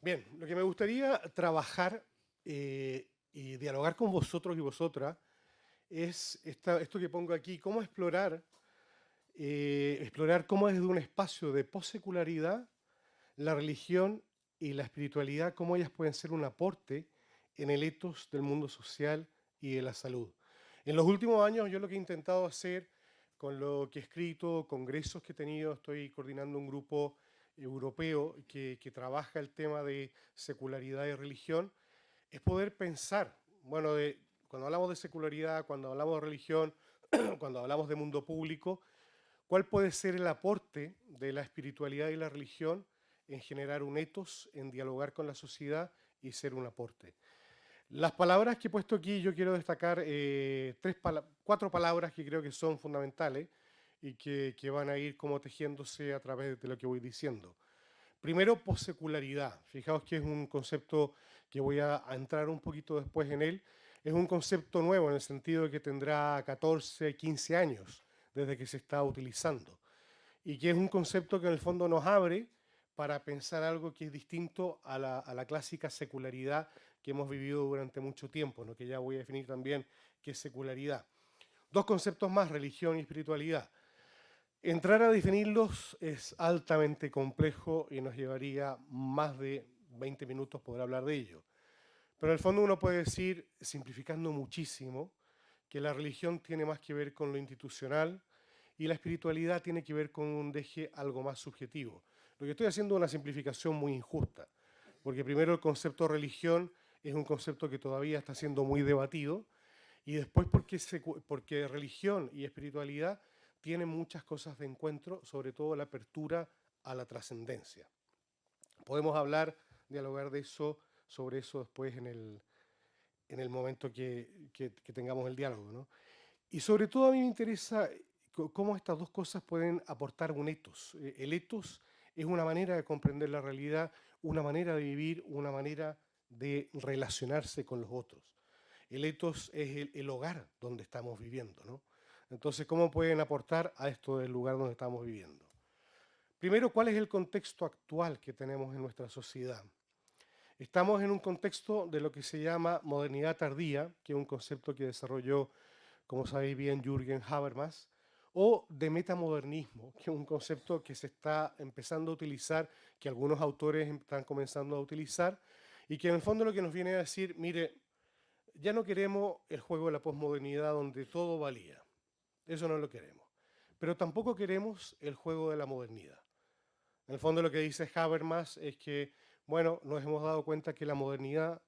[SPEAKER 3] Bien, lo que me gustaría trabajar y dialogar con vosotros y vosotras es esto que pongo aquí, cómo explorar cómo desde un espacio de possecularidad la religión y la espiritualidad, cómo ellas pueden ser un aporte en el ethos del mundo social y de la salud. En los últimos años yo lo que he intentado hacer con lo que he escrito, congresos que he tenido, estoy coordinando un grupo europeo que trabaja el tema de secularidad y religión, es poder pensar, bueno, cuando hablamos de secularidad, cuando hablamos de religión, cuando hablamos de mundo público, ¿cuál puede ser el aporte de la espiritualidad y la religión en generar un ethos, en dialogar con la sociedad y ser un aporte? Las palabras que he puesto aquí, yo quiero destacar 4 palabras que creo que son fundamentales y que van a ir como tejiéndose a través de lo que voy diciendo. Primero, possecularidad. Fijaos que es un concepto que voy a entrar un poquito después en él. Es un concepto nuevo en el sentido de que tendrá 14, 15 años desde que se está utilizando. Y que es un concepto que en el fondo nos abre para pensar algo que es distinto a la clásica secularidad que hemos vivido durante mucho tiempo, ¿no? Que ya voy a definir también qué es secularidad. 2 conceptos más, religión y espiritualidad. Entrar a definirlos es altamente complejo y nos llevaría más de 20 minutos poder hablar de ello. Pero en el fondo uno puede decir, simplificando muchísimo, que la religión tiene más que ver con lo institucional y la espiritualidad tiene que ver con un deje algo más subjetivo. Lo que estoy haciendo es una simplificación muy injusta, porque primero el concepto de religión es un concepto que todavía está siendo muy debatido, y después porque religión y espiritualidad tienen muchas cosas de encuentro, sobre todo la apertura a la trascendencia. Podemos dialogar de eso, sobre eso después en el momento que tengamos el diálogo, ¿no? Y sobre todo a mí me interesa cómo estas 2 cosas pueden aportar un ethos. El ethos es una manera de comprender la realidad, una manera de vivir, una manera de relacionarse con los otros. El ethos es el hogar donde estamos viviendo, ¿no? Entonces, ¿cómo pueden aportar a esto del lugar donde estamos viviendo? Primero, ¿cuál es el contexto actual que tenemos en nuestra sociedad? Estamos en un contexto de lo que se llama modernidad tardía, que es un concepto que desarrolló, como sabéis bien, Jürgen Habermas, o de metamodernismo, que es un concepto que se está empezando a utilizar, que algunos autores están comenzando a utilizar, y que en el fondo lo que nos viene a decir, mire, ya no queremos el juego de la posmodernidad donde todo valía. Eso no lo queremos. Pero tampoco queremos el juego de la modernidad. En el fondo lo que dice Habermas es que, bueno, nos hemos dado cuenta que la modernidad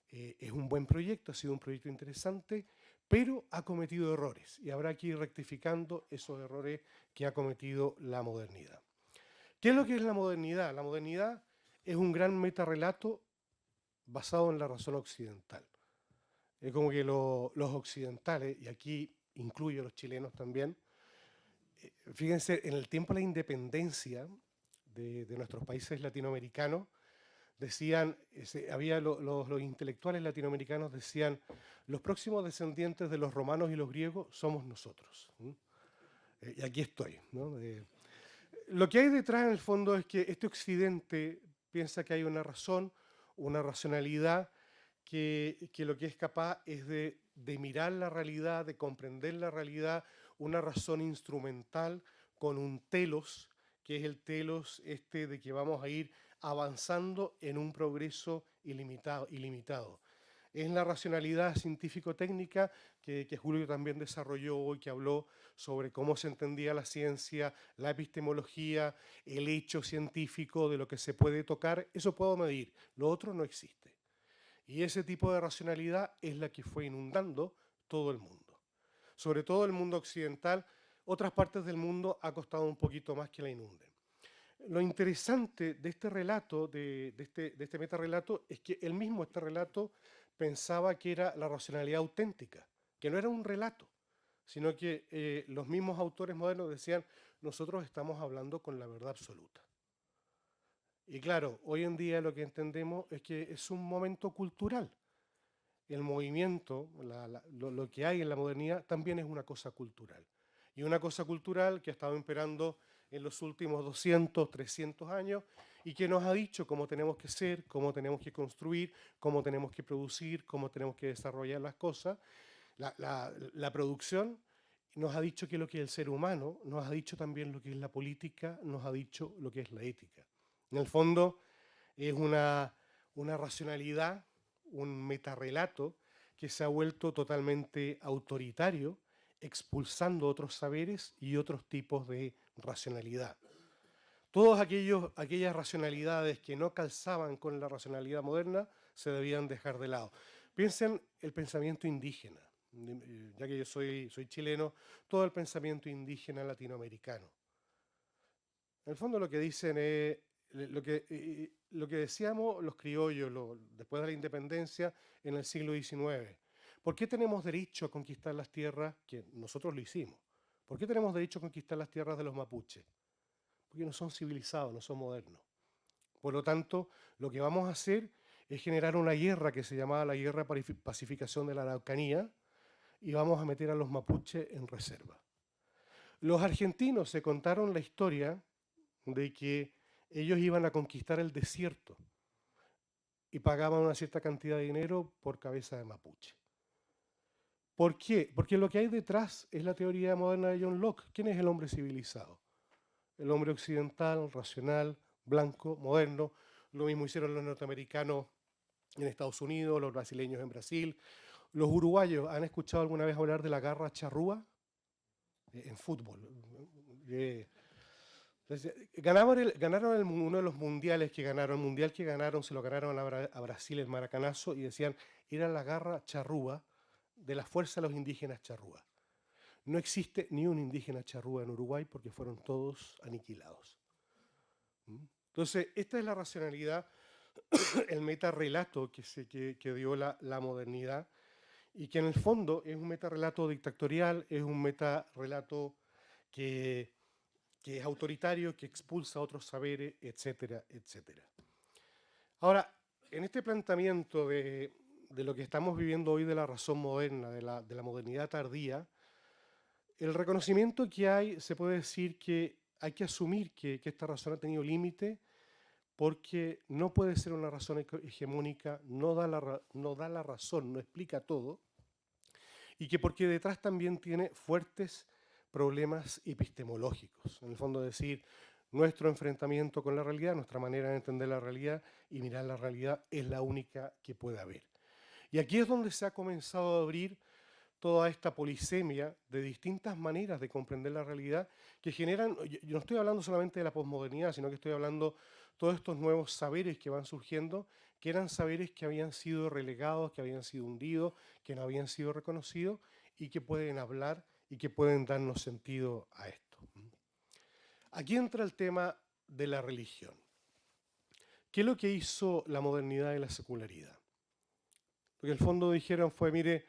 [SPEAKER 3] es un buen proyecto, ha sido un proyecto interesante, pero ha cometido errores y habrá que ir rectificando esos errores que ha cometido la modernidad. ¿Qué es lo que es la modernidad? La modernidad es un gran metarrelato basado en la razón occidental. Es como que los occidentales, y aquí incluyo a los chilenos también, fíjense, en el tiempo de la independencia de nuestros países latinoamericanos, decían, los intelectuales latinoamericanos decían, los próximos descendientes de los romanos y los griegos somos nosotros. Y aquí estoy, ¿no? Lo que hay detrás en el fondo es que este occidente piensa que hay una razón, una racionalidad que lo que es capaz es de mirar la realidad, de comprender la realidad, una razón instrumental con un telos, que es el telos de que vamos a ir avanzando en un progreso ilimitado. Es la racionalidad científico-técnica que Julio también desarrolló hoy, que habló sobre cómo se entendía la ciencia, la epistemología, el hecho científico de lo que se puede tocar. Eso puedo medir, lo otro no existe. Y ese tipo de racionalidad es la que fue inundando todo el mundo. Sobre todo el mundo occidental, otras partes del mundo ha costado un poquito más que la inunden. Lo interesante de este relato, de este metarrelato, es que él mismo, este relato, pensaba que era la racionalidad auténtica, que no era un relato, sino que los mismos autores modernos decían, nosotros estamos hablando con la verdad absoluta. Y claro, hoy en día lo que entendemos es que es un momento cultural. El movimiento, lo que hay en la modernidad, también es una cosa cultural. Y una cosa cultural que ha estado imperando en los últimos 200, 300 años y que nos ha dicho cómo tenemos que ser, cómo tenemos que construir, cómo tenemos que producir, cómo tenemos que desarrollar las cosas. La producción nos ha dicho que es lo que es el ser humano, nos ha dicho también lo que es la política, nos ha dicho lo que es la ética. En el fondo es una racionalidad, un metarrelato que se ha vuelto totalmente autoritario, expulsando otros saberes y otros tipos de racionalidad. Todas aquellas racionalidades que no calzaban con la racionalidad moderna se debían dejar de lado. Piensen el pensamiento indígena, ya que yo soy chileno, todo el pensamiento indígena latinoamericano. En el fondo lo que dicen es, lo que decíamos los criollos después de la independencia en el siglo XIX. ¿Por qué tenemos derecho a conquistar las tierras? Que nosotros lo hicimos. ¿Por qué tenemos derecho a conquistar las tierras de los mapuches? Porque no son civilizados, no son modernos. Por lo tanto, lo que vamos a hacer es generar una guerra que se llamaba la Guerra para Pacificación de la Araucanía y vamos a meter a los mapuches en reserva. Los argentinos se contaron la historia de que ellos iban a conquistar el desierto y pagaban una cierta cantidad de dinero por cabeza de mapuche. ¿Por qué? Porque lo que hay detrás es la teoría moderna de John Locke. ¿Quién es el hombre civilizado? El hombre occidental, racional, blanco, moderno. Lo mismo hicieron los norteamericanos en Estados Unidos, los brasileños en Brasil. Los uruguayos, ¿han escuchado alguna vez hablar de la garra charrúa? En fútbol. Ganaron uno de los mundiales que ganaron, el mundial que ganaron, se lo ganaron a Brasil, el Maracanazo, y decían, era la garra charrúa de la fuerza de los indígenas charrúa. No existe ni un indígena charrúa en Uruguay porque fueron todos aniquilados. Entonces, esta es la racionalidad, el metarrelato que dio la modernidad y que en el fondo es un metarrelato dictatorial, es un metarrelato que es autoritario, que expulsa otros saberes, etcétera, etcétera. Ahora, en este planteamiento de lo que estamos viviendo hoy de la razón moderna, de la modernidad tardía, el reconocimiento que hay, se puede decir que hay que asumir que esta razón ha tenido límite porque no puede ser una razón hegemónica, no da la razón, no explica todo, y que porque detrás también tiene fuertes problemas epistemológicos. En el fondo decir, nuestro enfrentamiento con la realidad, nuestra manera de entender la realidad y mirar la realidad es la única que puede haber. Y aquí es donde se ha comenzado a abrir toda esta polisemia de distintas maneras de comprender la realidad que generan, yo no estoy hablando solamente de la posmodernidad, sino que estoy hablando de todos estos nuevos saberes que van surgiendo, que eran saberes que habían sido relegados, que habían sido hundidos, que no habían sido reconocidos y que pueden hablar y que pueden darnos sentido a esto. Aquí entra el tema de la religión. ¿Qué es lo que hizo la modernidad y la secularidad? Porque el fondo dijeron fue, mire,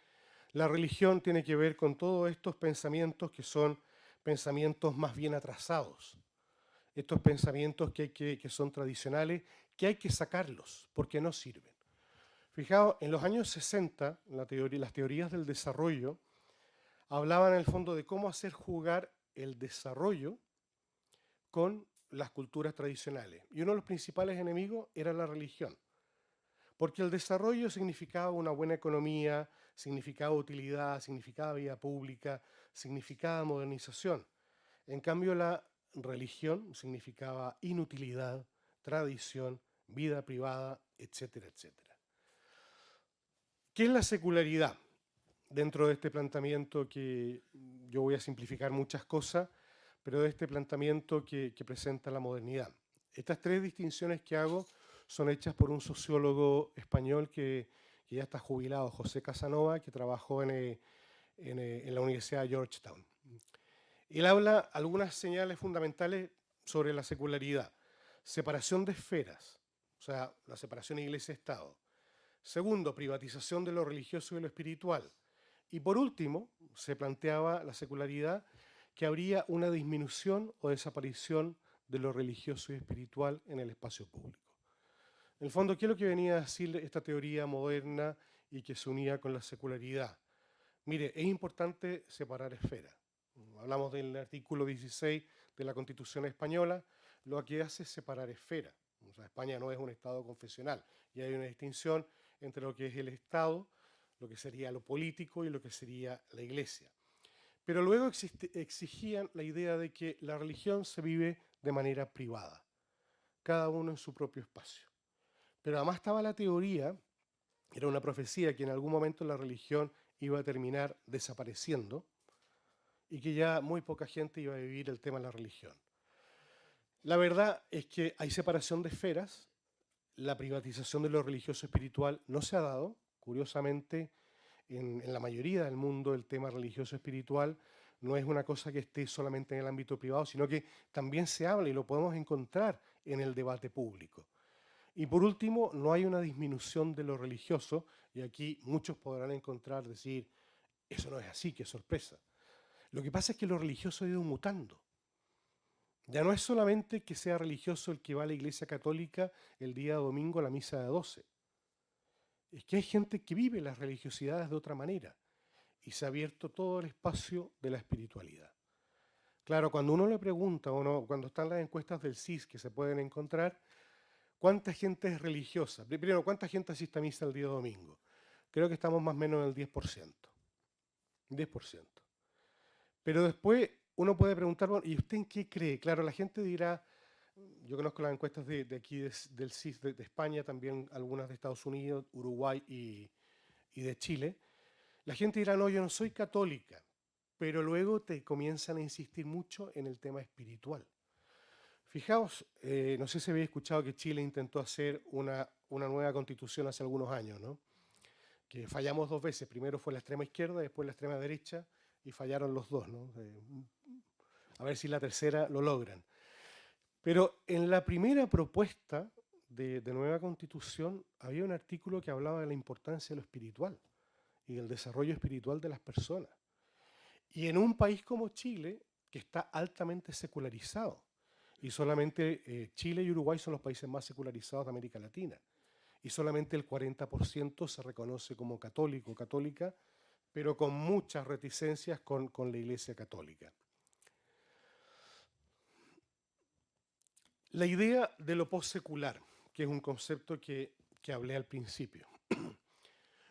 [SPEAKER 3] la religión tiene que ver con todos estos pensamientos que son pensamientos más bien atrasados. Estos pensamientos que son tradicionales, que hay que sacarlos porque no sirven. Fijaos, en los años 60, las teorías del desarrollo hablaban en el fondo de cómo hacer jugar el desarrollo con las culturas tradicionales. Y uno de los principales enemigos era la religión. Porque el desarrollo significaba una buena economía, significaba utilidad, significaba vida pública, significaba modernización. En cambio, la religión significaba inutilidad, tradición, vida privada, etcétera, etcétera. ¿Qué es la secularidad? Dentro de este planteamiento que yo voy a simplificar muchas cosas, pero de este planteamiento que presenta la modernidad. Estas tres distinciones que hago son hechas por un sociólogo español que ya está jubilado, José Casanova, que trabajó en la Universidad de Georgetown. Él habla algunas señales fundamentales sobre la secularidad. Separación de esferas, o sea, la separación iglesia-estado. Segundo, privatización de lo religioso y lo espiritual. Y por último, se planteaba la secularidad que habría una disminución o desaparición de lo religioso y espiritual en el espacio público. En el fondo, ¿qué es lo que venía a decir esta teoría moderna y que se unía con la secularidad? Mire, es importante separar esferas. Hablamos del artículo 16 de la Constitución española, lo que hace es separar esferas. O sea, España no es un Estado confesional y hay una distinción entre lo que es el Estado, lo que sería lo político y lo que sería la Iglesia. Pero luego exigían la idea de que la religión se vive de manera privada, cada uno en su propio espacio. Pero además estaba la teoría, era una profecía, que en algún momento la religión iba a terminar desapareciendo y que ya muy poca gente iba a vivir el tema de la religión. La verdad es que hay separación de esferas, la privatización de lo religioso espiritual no se ha dado, curiosamente, en la mayoría del mundo el tema religioso espiritual no es una cosa que esté solamente en el ámbito privado, sino que también se habla y lo podemos encontrar en el debate público. Y por último, no hay una disminución de lo religioso, y aquí muchos podrán decir, eso no es así, qué sorpresa. Lo que pasa es que lo religioso ha ido mutando. Ya no es solamente que sea religioso el que va a la iglesia católica el día domingo a la misa de 12. Es que hay gente que vive las religiosidades de otra manera y se ha abierto todo el espacio de la espiritualidad. Claro, cuando uno le pregunta, cuando están las encuestas del CIS que se pueden encontrar, ¿cuánta gente es religiosa? Primero, ¿cuánta gente asiste a misa el día domingo? Creo que estamos más o menos en el 10%. 10%. Pero después uno puede preguntar, bueno, ¿y usted en qué cree? Claro, la gente dirá, yo conozco las encuestas de aquí del CIS de España, también algunas de Estados Unidos, Uruguay y de Chile. La gente dirá, no, yo no soy católica, pero luego te comienzan a insistir mucho en el tema espiritual. Fijaos, no sé si habéis escuchado que Chile intentó hacer una nueva constitución hace algunos años, ¿no? Que fallamos 2 veces, primero fue la extrema izquierda, después la extrema derecha, y fallaron los dos, ¿no? A ver si la tercera lo logran. Pero en la primera propuesta de nueva constitución había un artículo que hablaba de la importancia de lo espiritual y del desarrollo espiritual de las personas. Y en un país como Chile, que está altamente secularizado, y solamente Chile y Uruguay son los países más secularizados de América Latina, y solamente el 40% se reconoce como católico o católica, pero con muchas reticencias con la Iglesia Católica. La idea de lo postsecular, que es un concepto que hablé al principio,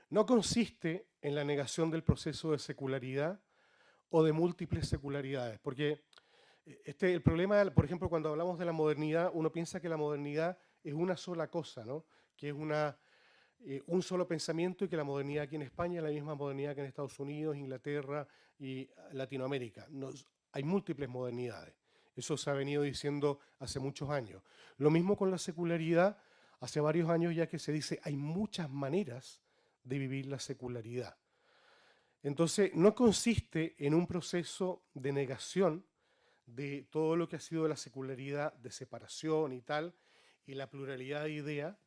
[SPEAKER 3] no consiste en la negación del proceso de secularidad o de múltiples secularidades, porque el problema, por ejemplo, cuando hablamos de la modernidad, uno piensa que la modernidad es una sola cosa, ¿no? Que es un solo pensamiento y que la modernidad aquí en España es la misma modernidad que en Estados Unidos, Inglaterra y Latinoamérica. Hay múltiples modernidades. Eso se ha venido diciendo hace muchos años. Lo mismo con la secularidad, hace varios años ya que se dice hay muchas maneras de vivir la secularidad. Entonces, no consiste en un proceso de negación de todo lo que ha sido la secularidad, de separación y tal, y la pluralidad de ideas,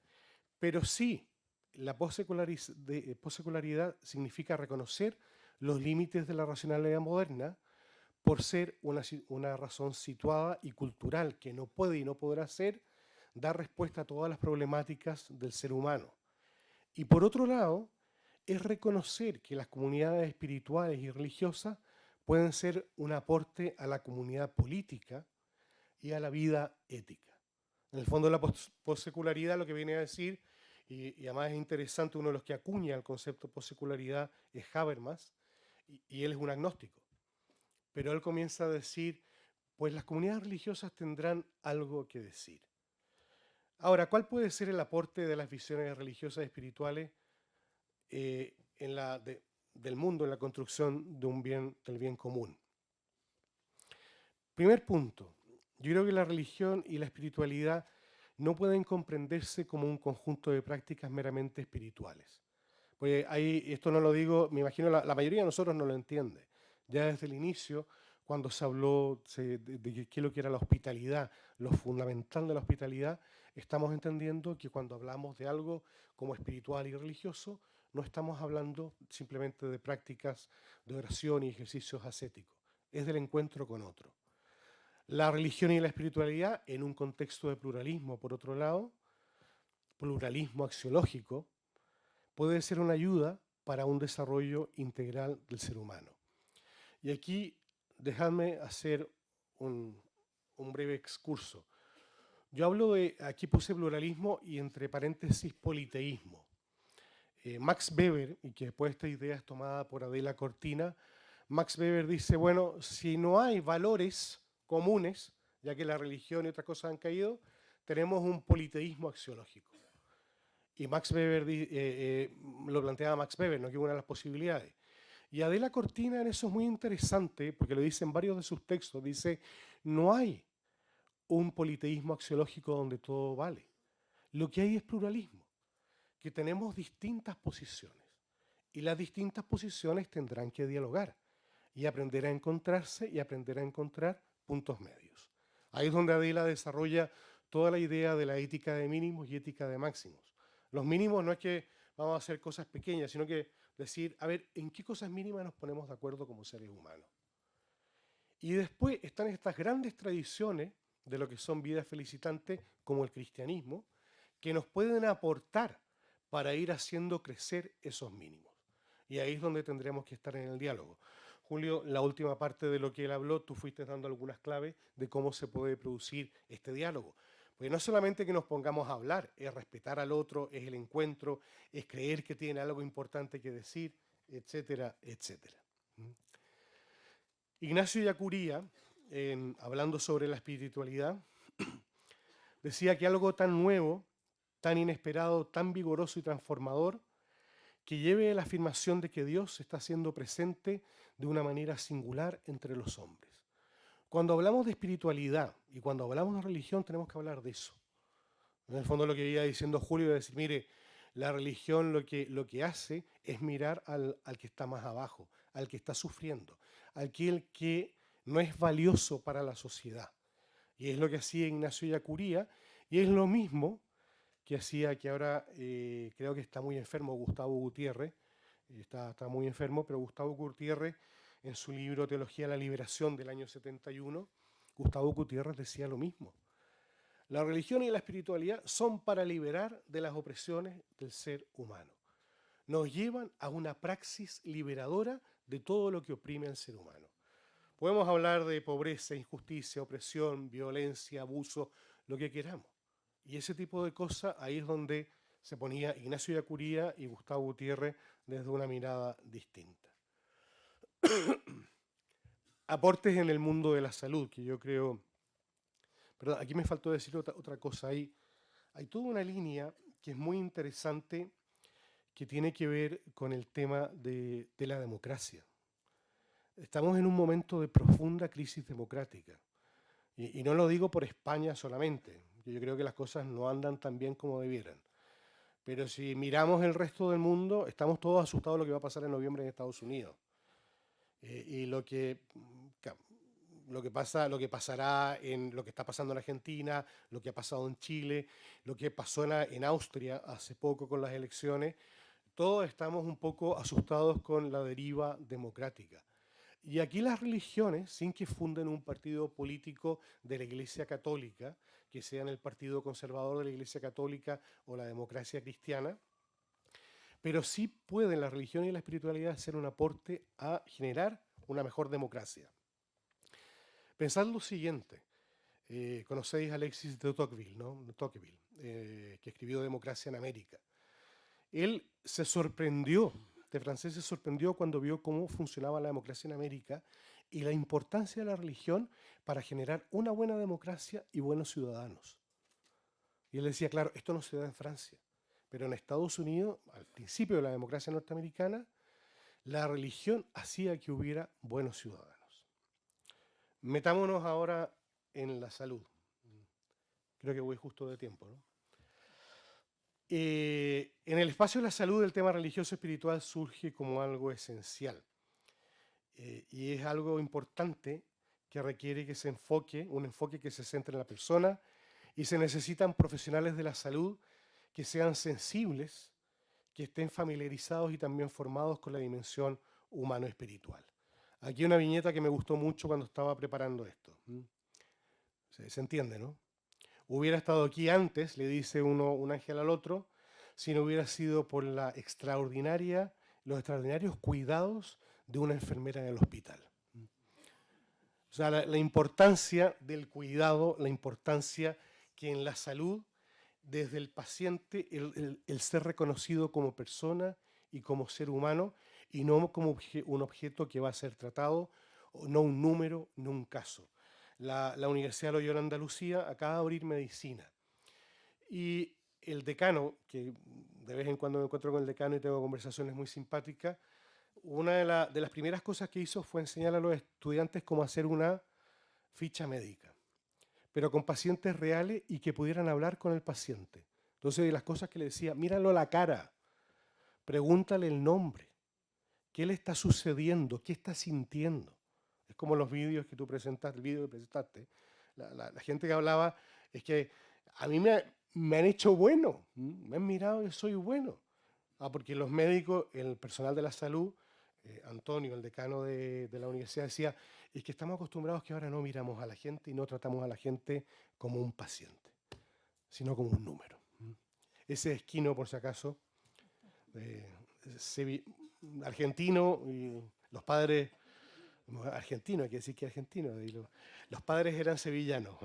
[SPEAKER 3] pero sí, la postsecularidad significa reconocer los límites de la racionalidad moderna por ser una razón situada y cultural que no puede y no podrá dar respuesta a todas las problemáticas del ser humano. Y por otro lado, es reconocer que las comunidades espirituales y religiosas pueden ser un aporte a la comunidad política y a la vida ética. En el fondo, la postsecularidad lo que viene a decir, y además es interesante, uno de los que acuña el concepto postsecularidad es Habermas, y él es un agnóstico. Pero él comienza a decir, pues las comunidades religiosas tendrán algo que decir. Ahora, ¿cuál puede ser el aporte de las visiones religiosas y espirituales del mundo en la construcción del bien común? Primer punto, yo creo que la religión y la espiritualidad no pueden comprenderse como un conjunto de prácticas meramente espirituales. Pues esto no lo digo, me imagino la mayoría de nosotros no lo entiende. Ya desde el inicio, cuando se habló de qué es lo que era la hospitalidad, lo fundamental de la hospitalidad, estamos entendiendo que cuando hablamos de algo como espiritual y religioso, no estamos hablando simplemente de prácticas de oración y ejercicios ascéticos, es del encuentro con otro. La religión y la espiritualidad en un contexto de pluralismo, por otro lado, pluralismo axiológico, puede ser una ayuda para un desarrollo integral del ser humano. Y aquí, dejadme hacer un breve excurso. Yo hablo aquí puse pluralismo y entre paréntesis politeísmo. Max Weber, y que después esta idea es tomada por Adela Cortina, Max Weber dice, bueno, si no hay valores comunes, ya que la religión y otras cosas han caído, tenemos un politeísmo axiológico. Y Max Weber lo planteaba Max Weber, ¿no? Que es una de las posibilidades. Y Adela Cortina en eso es muy interesante, porque lo dice en varios de sus textos, dice, no hay un politeísmo axiológico donde todo vale. Lo que hay es pluralismo, que tenemos distintas posiciones, y las distintas posiciones tendrán que dialogar, y aprender a encontrarse y aprender a encontrar puntos medios. Ahí es donde Adela desarrolla toda la idea de la ética de mínimos y ética de máximos. Los mínimos no es que vamos a hacer cosas pequeñas, sino que decir, a ver, ¿en qué cosas mínimas nos ponemos de acuerdo como seres humanos? Y después están estas grandes tradiciones de lo que son vidas felicitantes, como el cristianismo, que nos pueden aportar para ir haciendo crecer esos mínimos. Y ahí es donde tendremos que estar en el diálogo. Julio, la última parte de lo que él habló, tú fuiste dando algunas claves de cómo se puede producir este diálogo. Porque no solamente que nos pongamos a hablar, es respetar al otro, es el encuentro, es creer que tiene algo importante que decir, etcétera, etcétera. Ignacio Ellacuría, hablando sobre la espiritualidad, decía que algo tan nuevo, tan inesperado, tan vigoroso y transformador, que lleve a la afirmación de que Dios está siendo presente de una manera singular entre los hombres. Cuando hablamos de espiritualidad y cuando hablamos de religión tenemos que hablar de eso. En el fondo lo que iba diciendo Julio es decir, mire, la religión lo que hace es mirar al que está más abajo, al que está sufriendo, aquel que no es valioso para la sociedad. Y es lo que hacía Ignacio Ellacuría, y es lo mismo que hacía, que ahora creo que está muy enfermo Gustavo Gutiérrez, está muy enfermo, pero Gustavo Gutiérrez, en su libro Teología de la Liberación del año 71, Gustavo Gutiérrez decía lo mismo. La religión y la espiritualidad son para liberar de las opresiones del ser humano. Nos llevan a una praxis liberadora de todo lo que oprime al ser humano. Podemos hablar de pobreza, injusticia, opresión, violencia, abuso, lo que queramos. Y ese tipo de cosas, ahí es donde se ponía Ignacio Ellacuría y Gustavo Gutiérrez desde una mirada distinta. Aportes en el mundo de la salud, que yo creo... Perdón, aquí me faltó decir otra cosa. Hay toda una línea que es muy interesante que tiene que ver con el tema de la democracia. Estamos en un momento de profunda crisis democrática. Y no lo digo por España solamente, que yo creo que las cosas no andan tan bien como debieran. Pero si miramos el resto del mundo, estamos todos asustados de lo que va a pasar en noviembre en Estados Unidos. Y lo que pasará en lo que está pasando en Argentina, lo que ha pasado en Chile, lo que pasó en Austria hace poco con las elecciones, todos estamos un poco asustados con la deriva democrática. Y aquí las religiones, sin que funden un partido político de la Iglesia Católica, que sean el Partido Conservador de la Iglesia Católica o la Democracia Cristiana, pero sí pueden la religión y la espiritualidad hacer un aporte a generar una mejor democracia. Pensad lo siguiente, Conocéis a Alexis de Tocqueville, ¿no? Tocqueville, que escribió Democracia en América. Él se sorprendió, este francés se sorprendió cuando vio cómo funcionaba la democracia en América y la importancia de la religión para generar una buena democracia y buenos ciudadanos. Y él decía, claro, esto no se da en Francia, pero en Estados Unidos, al principio de la democracia norteamericana, la religión hacía que hubiera buenos ciudadanos. Metámonos ahora en la salud. Creo que voy justo de tiempo, ¿no? En el espacio de la salud, el tema religioso espiritual surge como algo esencial. Y es algo importante que requiere que se enfoque, un enfoque que se centre en la persona, y se necesitan profesionales de la salud que sean sensibles, que estén familiarizados y también formados con la dimensión humano-espiritual. Aquí una viñeta que me gustó mucho cuando estaba preparando esto. Se entiende, ¿no? Hubiera estado aquí antes, le dice un ángel al otro, si no hubiera sido por los extraordinarios cuidados de una enfermera en el hospital. O sea, la importancia del cuidado, la importancia que en la salud, desde el paciente, el ser reconocido como persona y como ser humano, y no como un objeto que va a ser tratado, no un número, no un caso. La Universidad Loyola Andalucía acaba de abrir medicina. Y el decano, que de vez en cuando me encuentro con el decano y tengo conversaciones muy simpáticas, una de las primeras cosas que hizo fue enseñar a los estudiantes cómo hacer una ficha médica, pero con pacientes reales y que pudieran hablar con el paciente. Entonces, de las cosas que le decía, míralo a la cara, pregúntale el nombre, qué le está sucediendo, qué está sintiendo. Es como los vídeos que tú presentaste, el vídeo que presentaste. La gente que hablaba, es que a mí me han hecho bueno, me han mirado y soy bueno. Porque los médicos, el personal de la salud, Antonio, el decano de la universidad, decía, es que estamos acostumbrados que ahora no miramos a la gente y no tratamos a la gente como un paciente, sino como un número. Ese Esquino, por si acaso, argentino, y los padres, argentino, hay que decir que argentino, los padres eran sevillanos.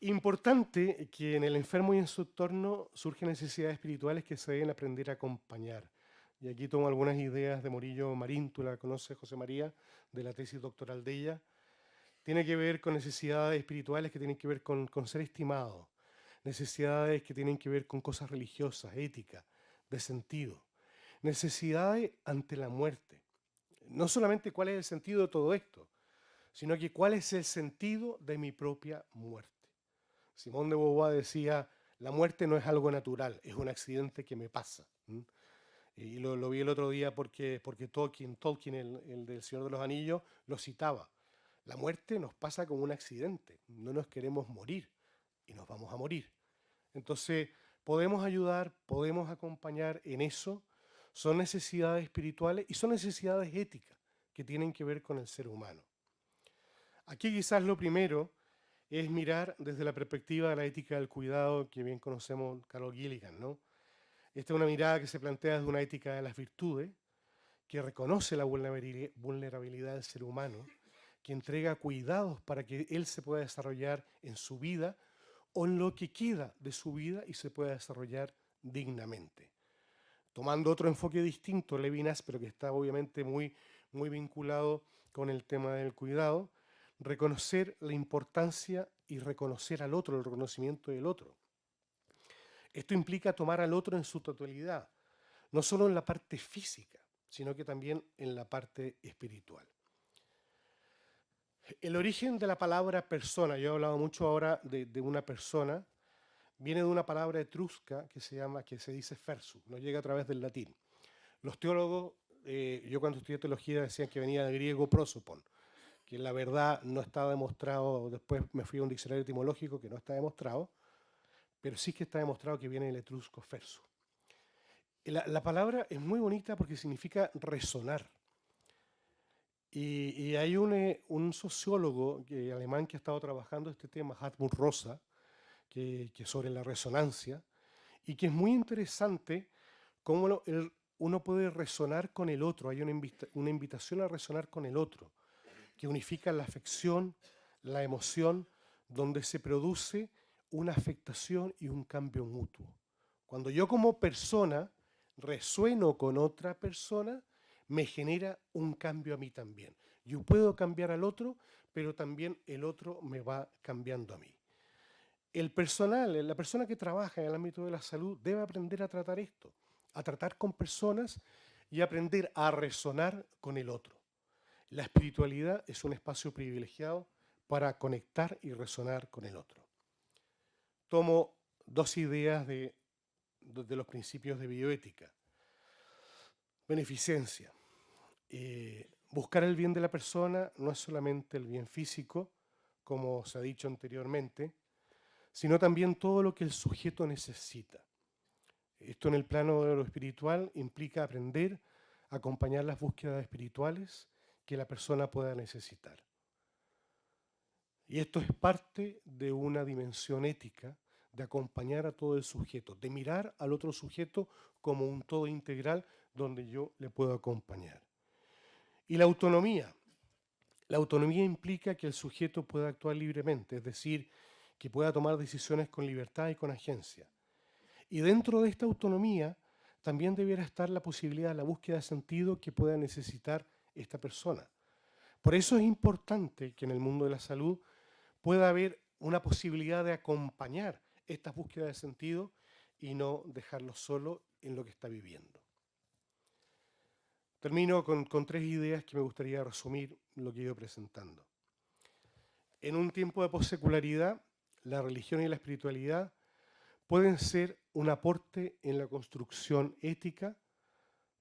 [SPEAKER 3] Importante que en el enfermo y en su entorno surgen necesidades espirituales que se deben aprender a acompañar. Y aquí tomo algunas ideas de Morillo Marín, tú la conoces, José María, de la tesis doctoral de ella. Tiene que ver con necesidades espirituales que tienen que ver con ser estimado, necesidades que tienen que ver con cosas religiosas, éticas, de sentido, necesidades ante la muerte. No solamente cuál es el sentido de todo esto, sino que cuál es el sentido de mi propia muerte. Simón de Beauvoir decía, la muerte no es algo natural, es un accidente que me pasa. Y lo vi el otro día porque Tolkien, el del Señor de los Anillos, lo citaba. La muerte nos pasa como un accidente, no nos queremos morir y nos vamos a morir. Entonces, podemos ayudar, podemos acompañar en eso. Son necesidades espirituales y son necesidades éticas que tienen que ver con el ser humano. Aquí quizás lo primero es mirar desde la perspectiva de la ética del cuidado que bien conocemos Carol Gilligan, ¿no? Esta es una mirada que se plantea desde una ética de las virtudes, que reconoce la vulnerabilidad del ser humano, que entrega cuidados para que él se pueda desarrollar en su vida o en lo que queda de su vida y se pueda desarrollar dignamente. Tomando otro enfoque distinto, Levinas, pero que está obviamente muy vinculado con el tema del cuidado, reconocer la importancia y reconocer al otro, el reconocimiento del otro. Esto implica tomar al otro en su totalidad, no solo en la parte física, sino que también en la parte espiritual. El origen de la palabra persona, yo he hablado mucho ahora de una persona, viene de una palabra etrusca que se dice fersu, nos llega a través del latín. Los teólogos, yo cuando estudié teología decían que venía del griego prosopon, que la verdad no está demostrado, después me fui a un diccionario etimológico que no está demostrado, pero sí que está demostrado que viene del etrusco fersu. La palabra es muy bonita porque significa resonar. Y hay un sociólogo alemán que ha estado trabajando este tema, Hartmut Rosa, que sobre la resonancia, y que es muy interesante cómo uno puede resonar con el otro. Hay una invitación a resonar con el otro, que unifica la afección, la emoción, donde se produce una afectación y un cambio mutuo. Cuando yo como persona resueno con otra persona, me genera un cambio a mí también. Yo puedo cambiar al otro, pero también el otro me va cambiando a mí. El personal, la persona que trabaja en el ámbito de la salud debe aprender a tratar esto, a tratar con personas y aprender a resonar con el otro. La espiritualidad es un espacio privilegiado para conectar y resonar con el otro. Tomo dos ideas de los principios de bioética. Beneficencia. Buscar el bien de la persona no es solamente el bien físico, como se ha dicho anteriormente, sino también todo lo que el sujeto necesita. Esto en el plano de lo espiritual implica aprender a acompañar las búsquedas espirituales que la persona pueda necesitar. Y esto es parte de una dimensión ética de acompañar a todo el sujeto, de mirar al otro sujeto como un todo integral donde yo le puedo acompañar. Y la autonomía. La autonomía implica que el sujeto pueda actuar libremente, es decir, que pueda tomar decisiones con libertad y con agencia. Y dentro de esta autonomía también debiera estar la posibilidad de la búsqueda de sentido que pueda necesitar esta persona. Por eso es importante que en el mundo de la salud pueda haber una posibilidad de acompañar estas búsquedas de sentido y no dejarlo solo en lo que está viviendo. Termino con tres ideas que me gustaría resumir lo que he ido presentando. En un tiempo de possecularidad, la religión y la espiritualidad pueden ser un aporte en la construcción ética,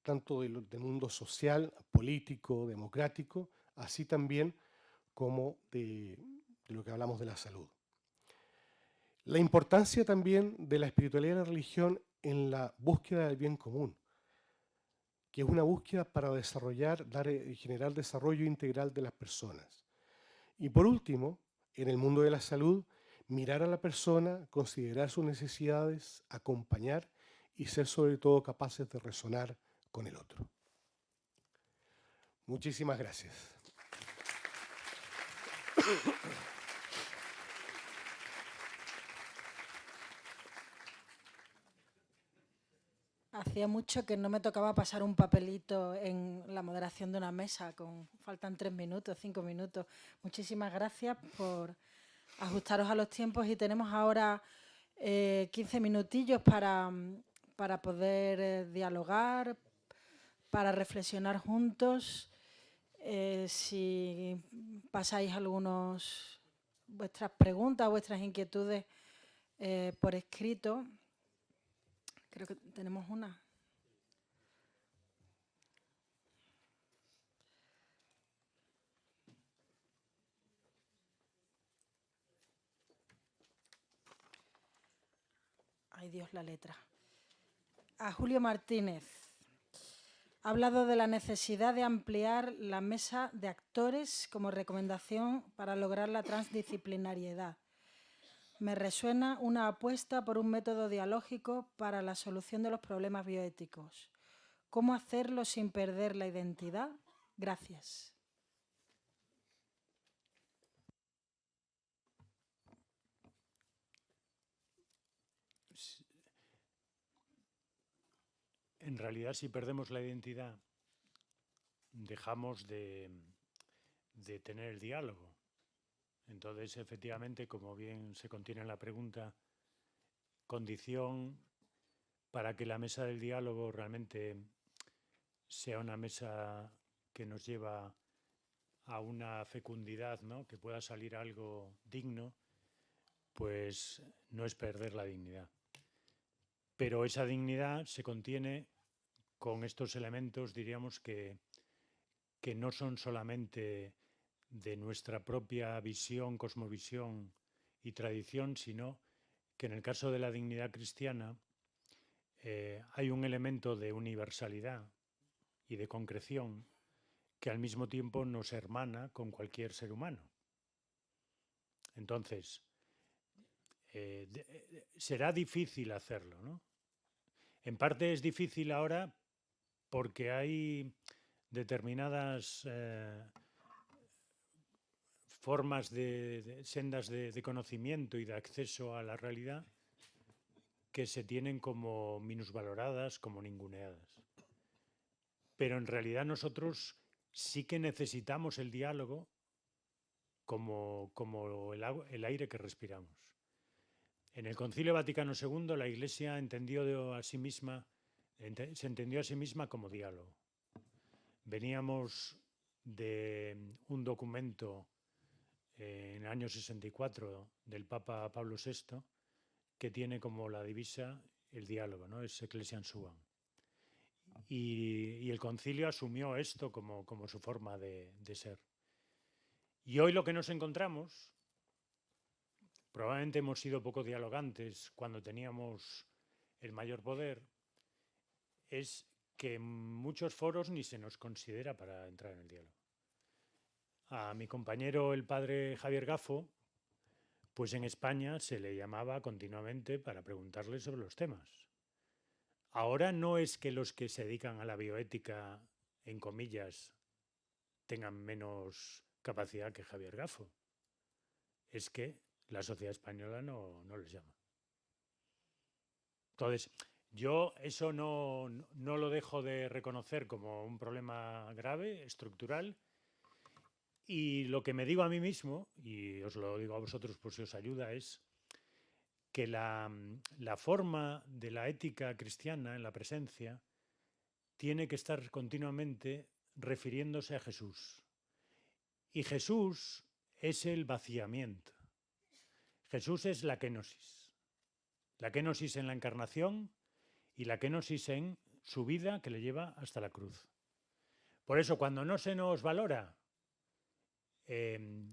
[SPEAKER 3] tanto del mundo social, político, democrático, así también como de lo que hablamos de la salud. La importancia también de la espiritualidad y la religión en la búsqueda del bien común, que es una búsqueda para desarrollar, y generar desarrollo integral de las personas. Y por último, en el mundo de la salud, mirar a la persona, considerar sus necesidades, acompañar y ser sobre todo capaces de resonar con el otro. Muchísimas gracias.
[SPEAKER 1] Hacía mucho que no me tocaba pasar un papelito en la moderación de una mesa, faltan 3 minutos, 5 minutos. Muchísimas gracias por ajustaros a los tiempos y tenemos ahora 15 minutillos para poder dialogar, para reflexionar juntos. Si pasáis vuestras preguntas, vuestras inquietudes por escrito. Creo que tenemos una. Ay, Dios, la letra. A Julio Martínez. Ha hablado de la necesidad de ampliar la mesa de actores como recomendación para lograr la transdisciplinariedad. Me resuena una apuesta por un método dialógico para la solución de los problemas bioéticos. ¿Cómo hacerlo sin perder la identidad? Gracias.
[SPEAKER 2] En realidad, si perdemos la identidad, dejamos de tener el diálogo. Entonces, efectivamente, como bien se contiene en la pregunta, condición para que la mesa del diálogo realmente sea una mesa que nos lleva a una fecundidad, ¿no? Que pueda salir algo digno, pues no es perder la dignidad. Pero esa dignidad se contiene con estos elementos, diríamos, que no son solamente de nuestra propia visión, cosmovisión y tradición, sino que en el caso de la dignidad cristiana hay un elemento de universalidad y de concreción que al mismo tiempo nos hermana con cualquier ser humano. Entonces, será difícil hacerlo, ¿no? En parte es difícil ahora porque hay determinadas formas sendas de conocimiento y de acceso a la realidad que se tienen como minusvaloradas, como ninguneadas. Pero en realidad nosotros sí que necesitamos el diálogo como el aire que respiramos. En el Concilio Vaticano II la Iglesia se entendió a sí misma como diálogo. Veníamos de un documento en el año 64 del Papa Pablo VI que tiene como la divisa el diálogo, ¿no? Es Ecclesiam Suam. Y el concilio asumió esto como su forma de ser. Y hoy lo que nos encontramos, probablemente hemos sido poco dialogantes cuando teníamos el mayor poder, es que en muchos foros ni se nos considera para entrar en el diálogo. A mi compañero, el padre Javier Gafo, pues en España se le llamaba continuamente para preguntarle sobre los temas. Ahora no es que los que se dedican a la bioética, en comillas, tengan menos capacidad que Javier Gafo. Es que la sociedad española no les llama. Entonces, yo eso no lo dejo de reconocer como un problema grave, estructural, y lo que me digo a mí mismo, y os lo digo a vosotros por si os ayuda, es que la forma de la ética cristiana en la presencia tiene que estar continuamente refiriéndose a Jesús. Y Jesús es el vaciamiento. Jesús es la kenosis. La kenosis en la encarnación y la kenosis en su vida que le lleva hasta la cruz. Por eso, cuando no se nos valora,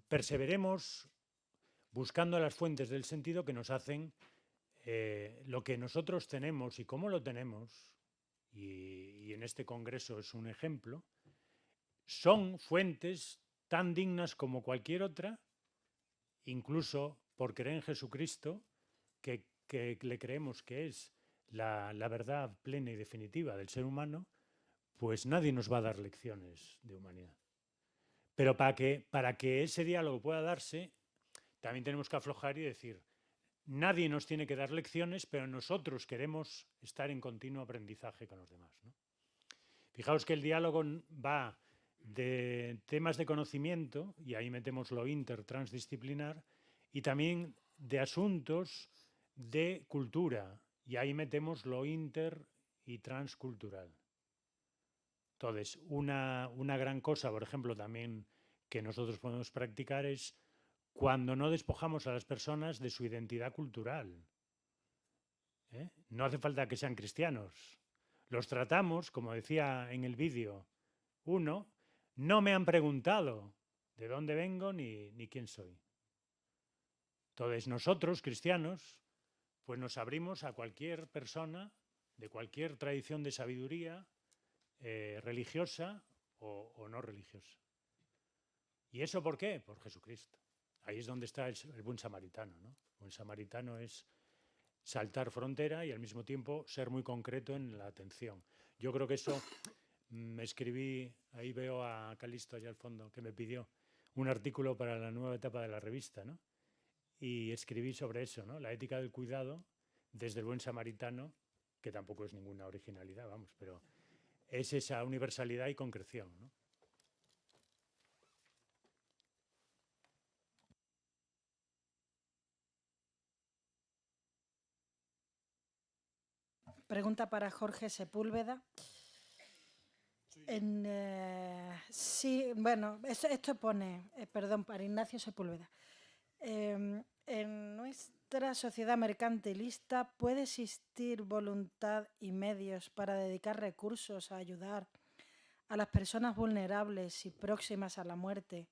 [SPEAKER 2] perseveremos buscando las fuentes del sentido que nos hacen lo que nosotros tenemos y cómo lo tenemos, y en este congreso es un ejemplo, son fuentes tan dignas como cualquier otra, incluso por creer en Jesucristo, que le creemos que es la verdad plena y definitiva del ser humano, pues nadie nos va a dar lecciones de humanidad. Pero para que ese diálogo pueda darse, también tenemos que aflojar y decir, nadie nos tiene que dar lecciones, pero nosotros queremos estar en continuo aprendizaje con los demás, ¿no? Fijaos que el diálogo va de temas de conocimiento, y ahí metemos lo intertransdisciplinar, y también de asuntos de cultura, y ahí metemos lo inter y transcultural. Entonces, una gran cosa, por ejemplo, también que nosotros podemos practicar es cuando no despojamos a las personas de su identidad cultural. No hace falta que sean cristianos. Los tratamos, como decía en el vídeo uno, no me han preguntado de dónde vengo ni quién soy. Entonces, nosotros, cristianos, pues nos abrimos a cualquier persona de cualquier tradición de sabiduría, religiosa o no religiosa. ¿Y eso por qué? Por Jesucristo. Ahí es donde está el buen samaritano, ¿no? El buen samaritano es saltar frontera y al mismo tiempo ser muy concreto en la atención. Yo creo que eso me escribí, ahí veo a Calisto allá al fondo, que me pidió un artículo para la nueva etapa de la revista, ¿no? Y escribí sobre eso, ¿no? La ética del cuidado desde el buen samaritano, que tampoco es ninguna originalidad, vamos, pero es esa universalidad y concreción, ¿no?
[SPEAKER 1] Pregunta para Jorge Sepúlveda. Sí, bueno, esto pone, perdón, para Ignacio Sepúlveda. En nuestra sociedad mercantilista, ¿puede existir voluntad y medios para dedicar recursos a ayudar a las personas vulnerables y próximas a la muerte,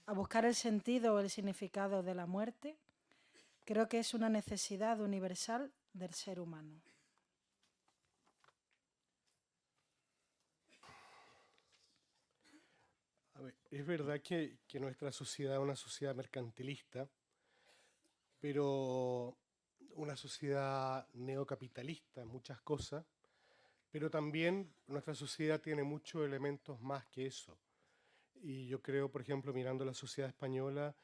[SPEAKER 1] a buscar el sentido o el significado de la muerte? Creo que es una necesidad universal del ser humano.
[SPEAKER 3] A ver, es verdad que nuestra sociedad es una sociedad mercantilista, pero una sociedad neocapitalista en muchas cosas, pero también nuestra sociedad tiene muchos elementos más que eso. Y yo creo, por ejemplo, mirando la sociedad española,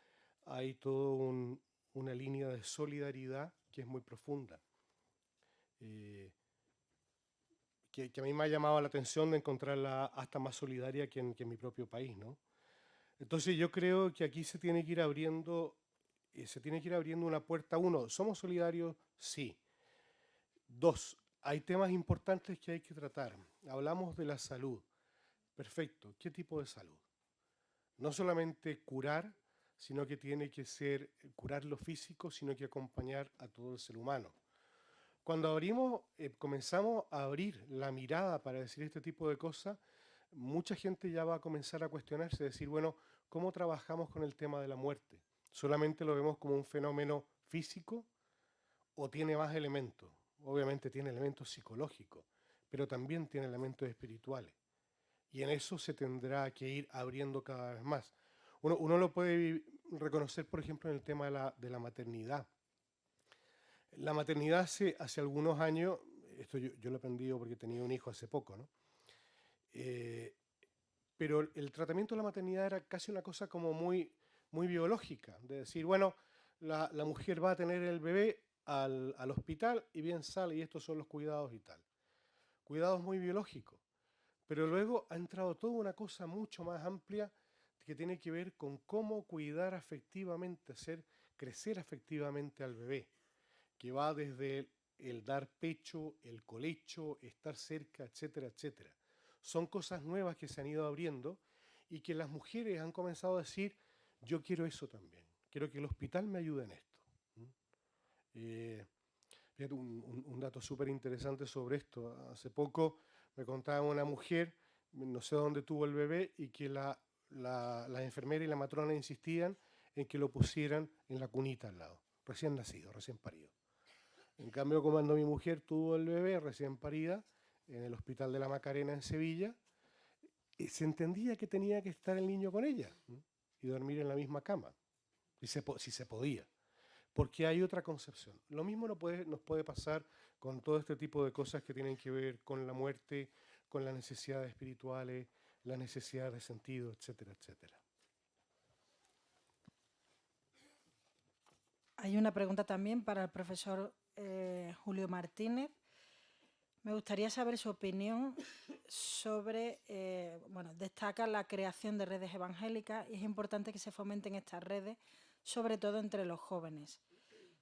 [SPEAKER 3] hay una línea de solidaridad que es muy profunda, eh, que a mí me ha llamado la atención de encontrarla hasta más solidaria que en mi propio país, ¿no? Entonces yo creo que aquí se tiene que ir abriendo una puerta. Uno, ¿somos solidarios? Sí. Dos, hay temas importantes que hay que tratar. Hablamos de la salud. Perfecto. ¿Qué tipo de salud? No solamente curar, sino que tiene que ser curar lo físico, sino que acompañar a todo el ser humano. Cuando comenzamos a abrir la mirada para decir este tipo de cosas, mucha gente ya va a comenzar a cuestionarse, decir, bueno, ¿cómo trabajamos con el tema de la muerte? ¿Solamente lo vemos como un fenómeno físico o tiene más elementos? Obviamente tiene elementos psicológicos, pero también tiene elementos espirituales. Y en eso se tendrá que ir abriendo cada vez más. Uno lo puede reconocer, por ejemplo, en el tema de la maternidad. La maternidad hace algunos años, esto yo lo he aprendido porque tenía un hijo hace poco, ¿no? Pero el tratamiento de la maternidad era casi una cosa como muy biológica, de decir, bueno, la mujer va a tener el bebé al hospital y bien sale y estos son los cuidados y tal. Cuidados muy biológicos. Pero luego ha entrado toda una cosa mucho más amplia que tiene que ver con cómo cuidar afectivamente, hacer crecer afectivamente al bebé, que va desde el dar pecho, el colecho, estar cerca, etcétera, etcétera. Son cosas nuevas que se han ido abriendo y que las mujeres han comenzado a decir, yo quiero eso también, quiero que el hospital me ayude en esto. Fíjate, un dato súper interesante sobre esto. Hace poco me contaba una mujer, no sé dónde tuvo el bebé, y que la enfermera y la matrona insistían en que lo pusieran en la cunita al lado, recién nacido, recién parido. En cambio, cuando mi mujer tuvo el bebé recién parida, en el Hospital de la Macarena en Sevilla, se entendía que tenía que estar el niño con ella y dormir en la misma cama, si se podía, porque hay otra concepción. Lo mismo nos puede pasar con todo este tipo de cosas que tienen que ver con la muerte, con las necesidades espirituales, las necesidades de sentido, etcétera, etcétera.
[SPEAKER 1] Hay una pregunta también para el profesor Julio Martínez. Me gustaría saber su opinión sobre, destaca la creación de redes evangélicas y es importante que se fomenten estas redes, sobre todo entre los jóvenes.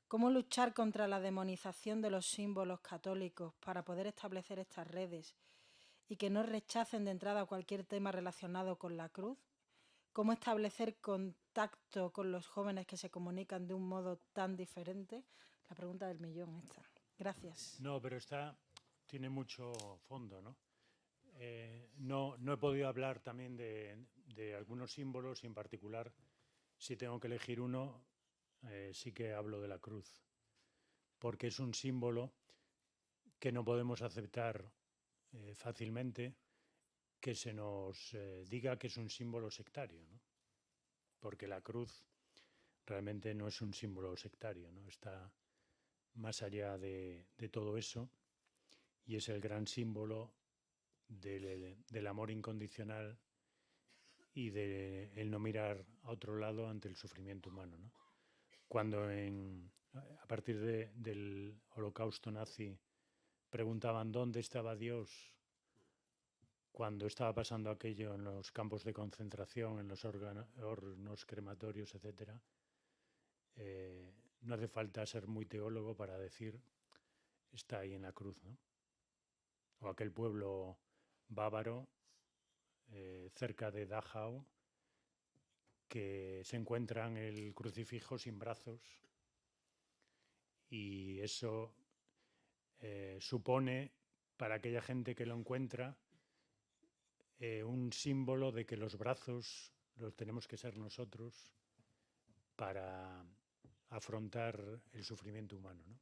[SPEAKER 1] ¿Cómo luchar contra la demonización de los símbolos católicos para poder establecer estas redes y que no rechacen de entrada cualquier tema relacionado con la cruz? ¿Cómo establecer contacto con los jóvenes que se comunican de un modo tan diferente? La pregunta del millón esta. Gracias.
[SPEAKER 2] No, pero tiene mucho fondo, ¿no? No he podido hablar también de algunos símbolos y en particular, si tengo que elegir uno, sí que hablo de la cruz, porque es un símbolo que no podemos aceptar fácilmente que se nos diga que es un símbolo sectario, ¿no? Porque la cruz realmente no es un símbolo sectario, ¿no? Está más allá de todo eso y es el gran símbolo del amor incondicional y del no mirar a otro lado ante el sufrimiento humano, ¿no? Cuando a partir del holocausto nazi preguntaban dónde estaba Dios cuando estaba pasando aquello en los campos de concentración, en los hornos crematorios, etc., no hace falta ser muy teólogo para decir está ahí en la cruz, ¿no? O aquel pueblo bávaro cerca de Dachau que se encuentran el crucifijo sin brazos y eso supone para aquella gente que lo encuentra un símbolo de que los brazos los tenemos que ser nosotros para afrontar el sufrimiento humano, ¿no?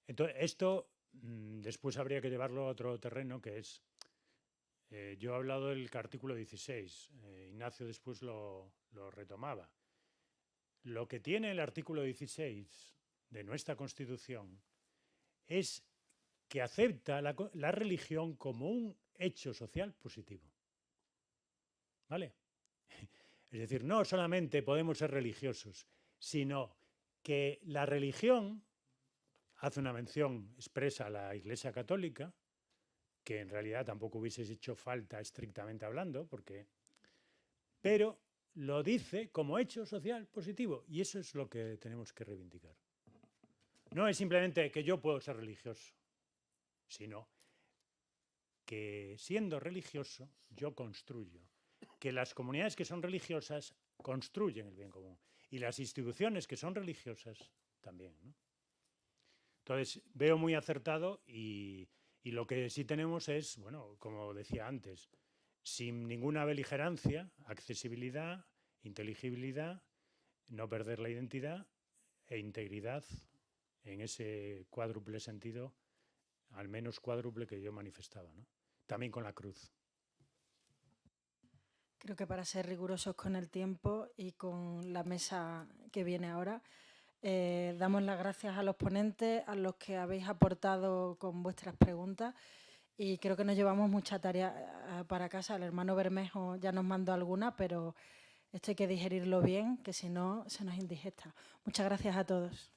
[SPEAKER 2] Entonces, esto después habría que llevarlo a otro terreno que es, yo he hablado del artículo 16, Ignacio después lo retomaba. Lo que tiene el artículo 16 de nuestra Constitución es que acepta la religión como un hecho social positivo. ¿vale? Es decir, no solamente podemos ser religiosos, sino que la religión hace una mención expresa a la Iglesia Católica, que en realidad tampoco hubiese hecho falta estrictamente hablando, pero lo dice como hecho social positivo, y eso es lo que tenemos que reivindicar. No es simplemente que yo puedo ser religioso, sino que siendo religioso yo construyo, que las comunidades que son religiosas construyen el bien común y las instituciones que son religiosas también, ¿no? Entonces veo muy acertado y lo que sí tenemos es, bueno, como decía antes, sin ninguna beligerancia, accesibilidad, inteligibilidad, no perder la identidad e integridad en ese cuádruple sentido, al menos cuádruple que yo manifestaba, ¿no? También con la cruz.
[SPEAKER 1] Creo que para ser rigurosos con el tiempo y con la mesa que viene ahora, damos las gracias a los ponentes, a los que habéis aportado con vuestras preguntas, y creo que nos llevamos mucha tarea para casa. El hermano Bermejo ya nos mandó alguna, pero esto hay que digerirlo bien, que si no se nos indigesta. Muchas gracias a todos.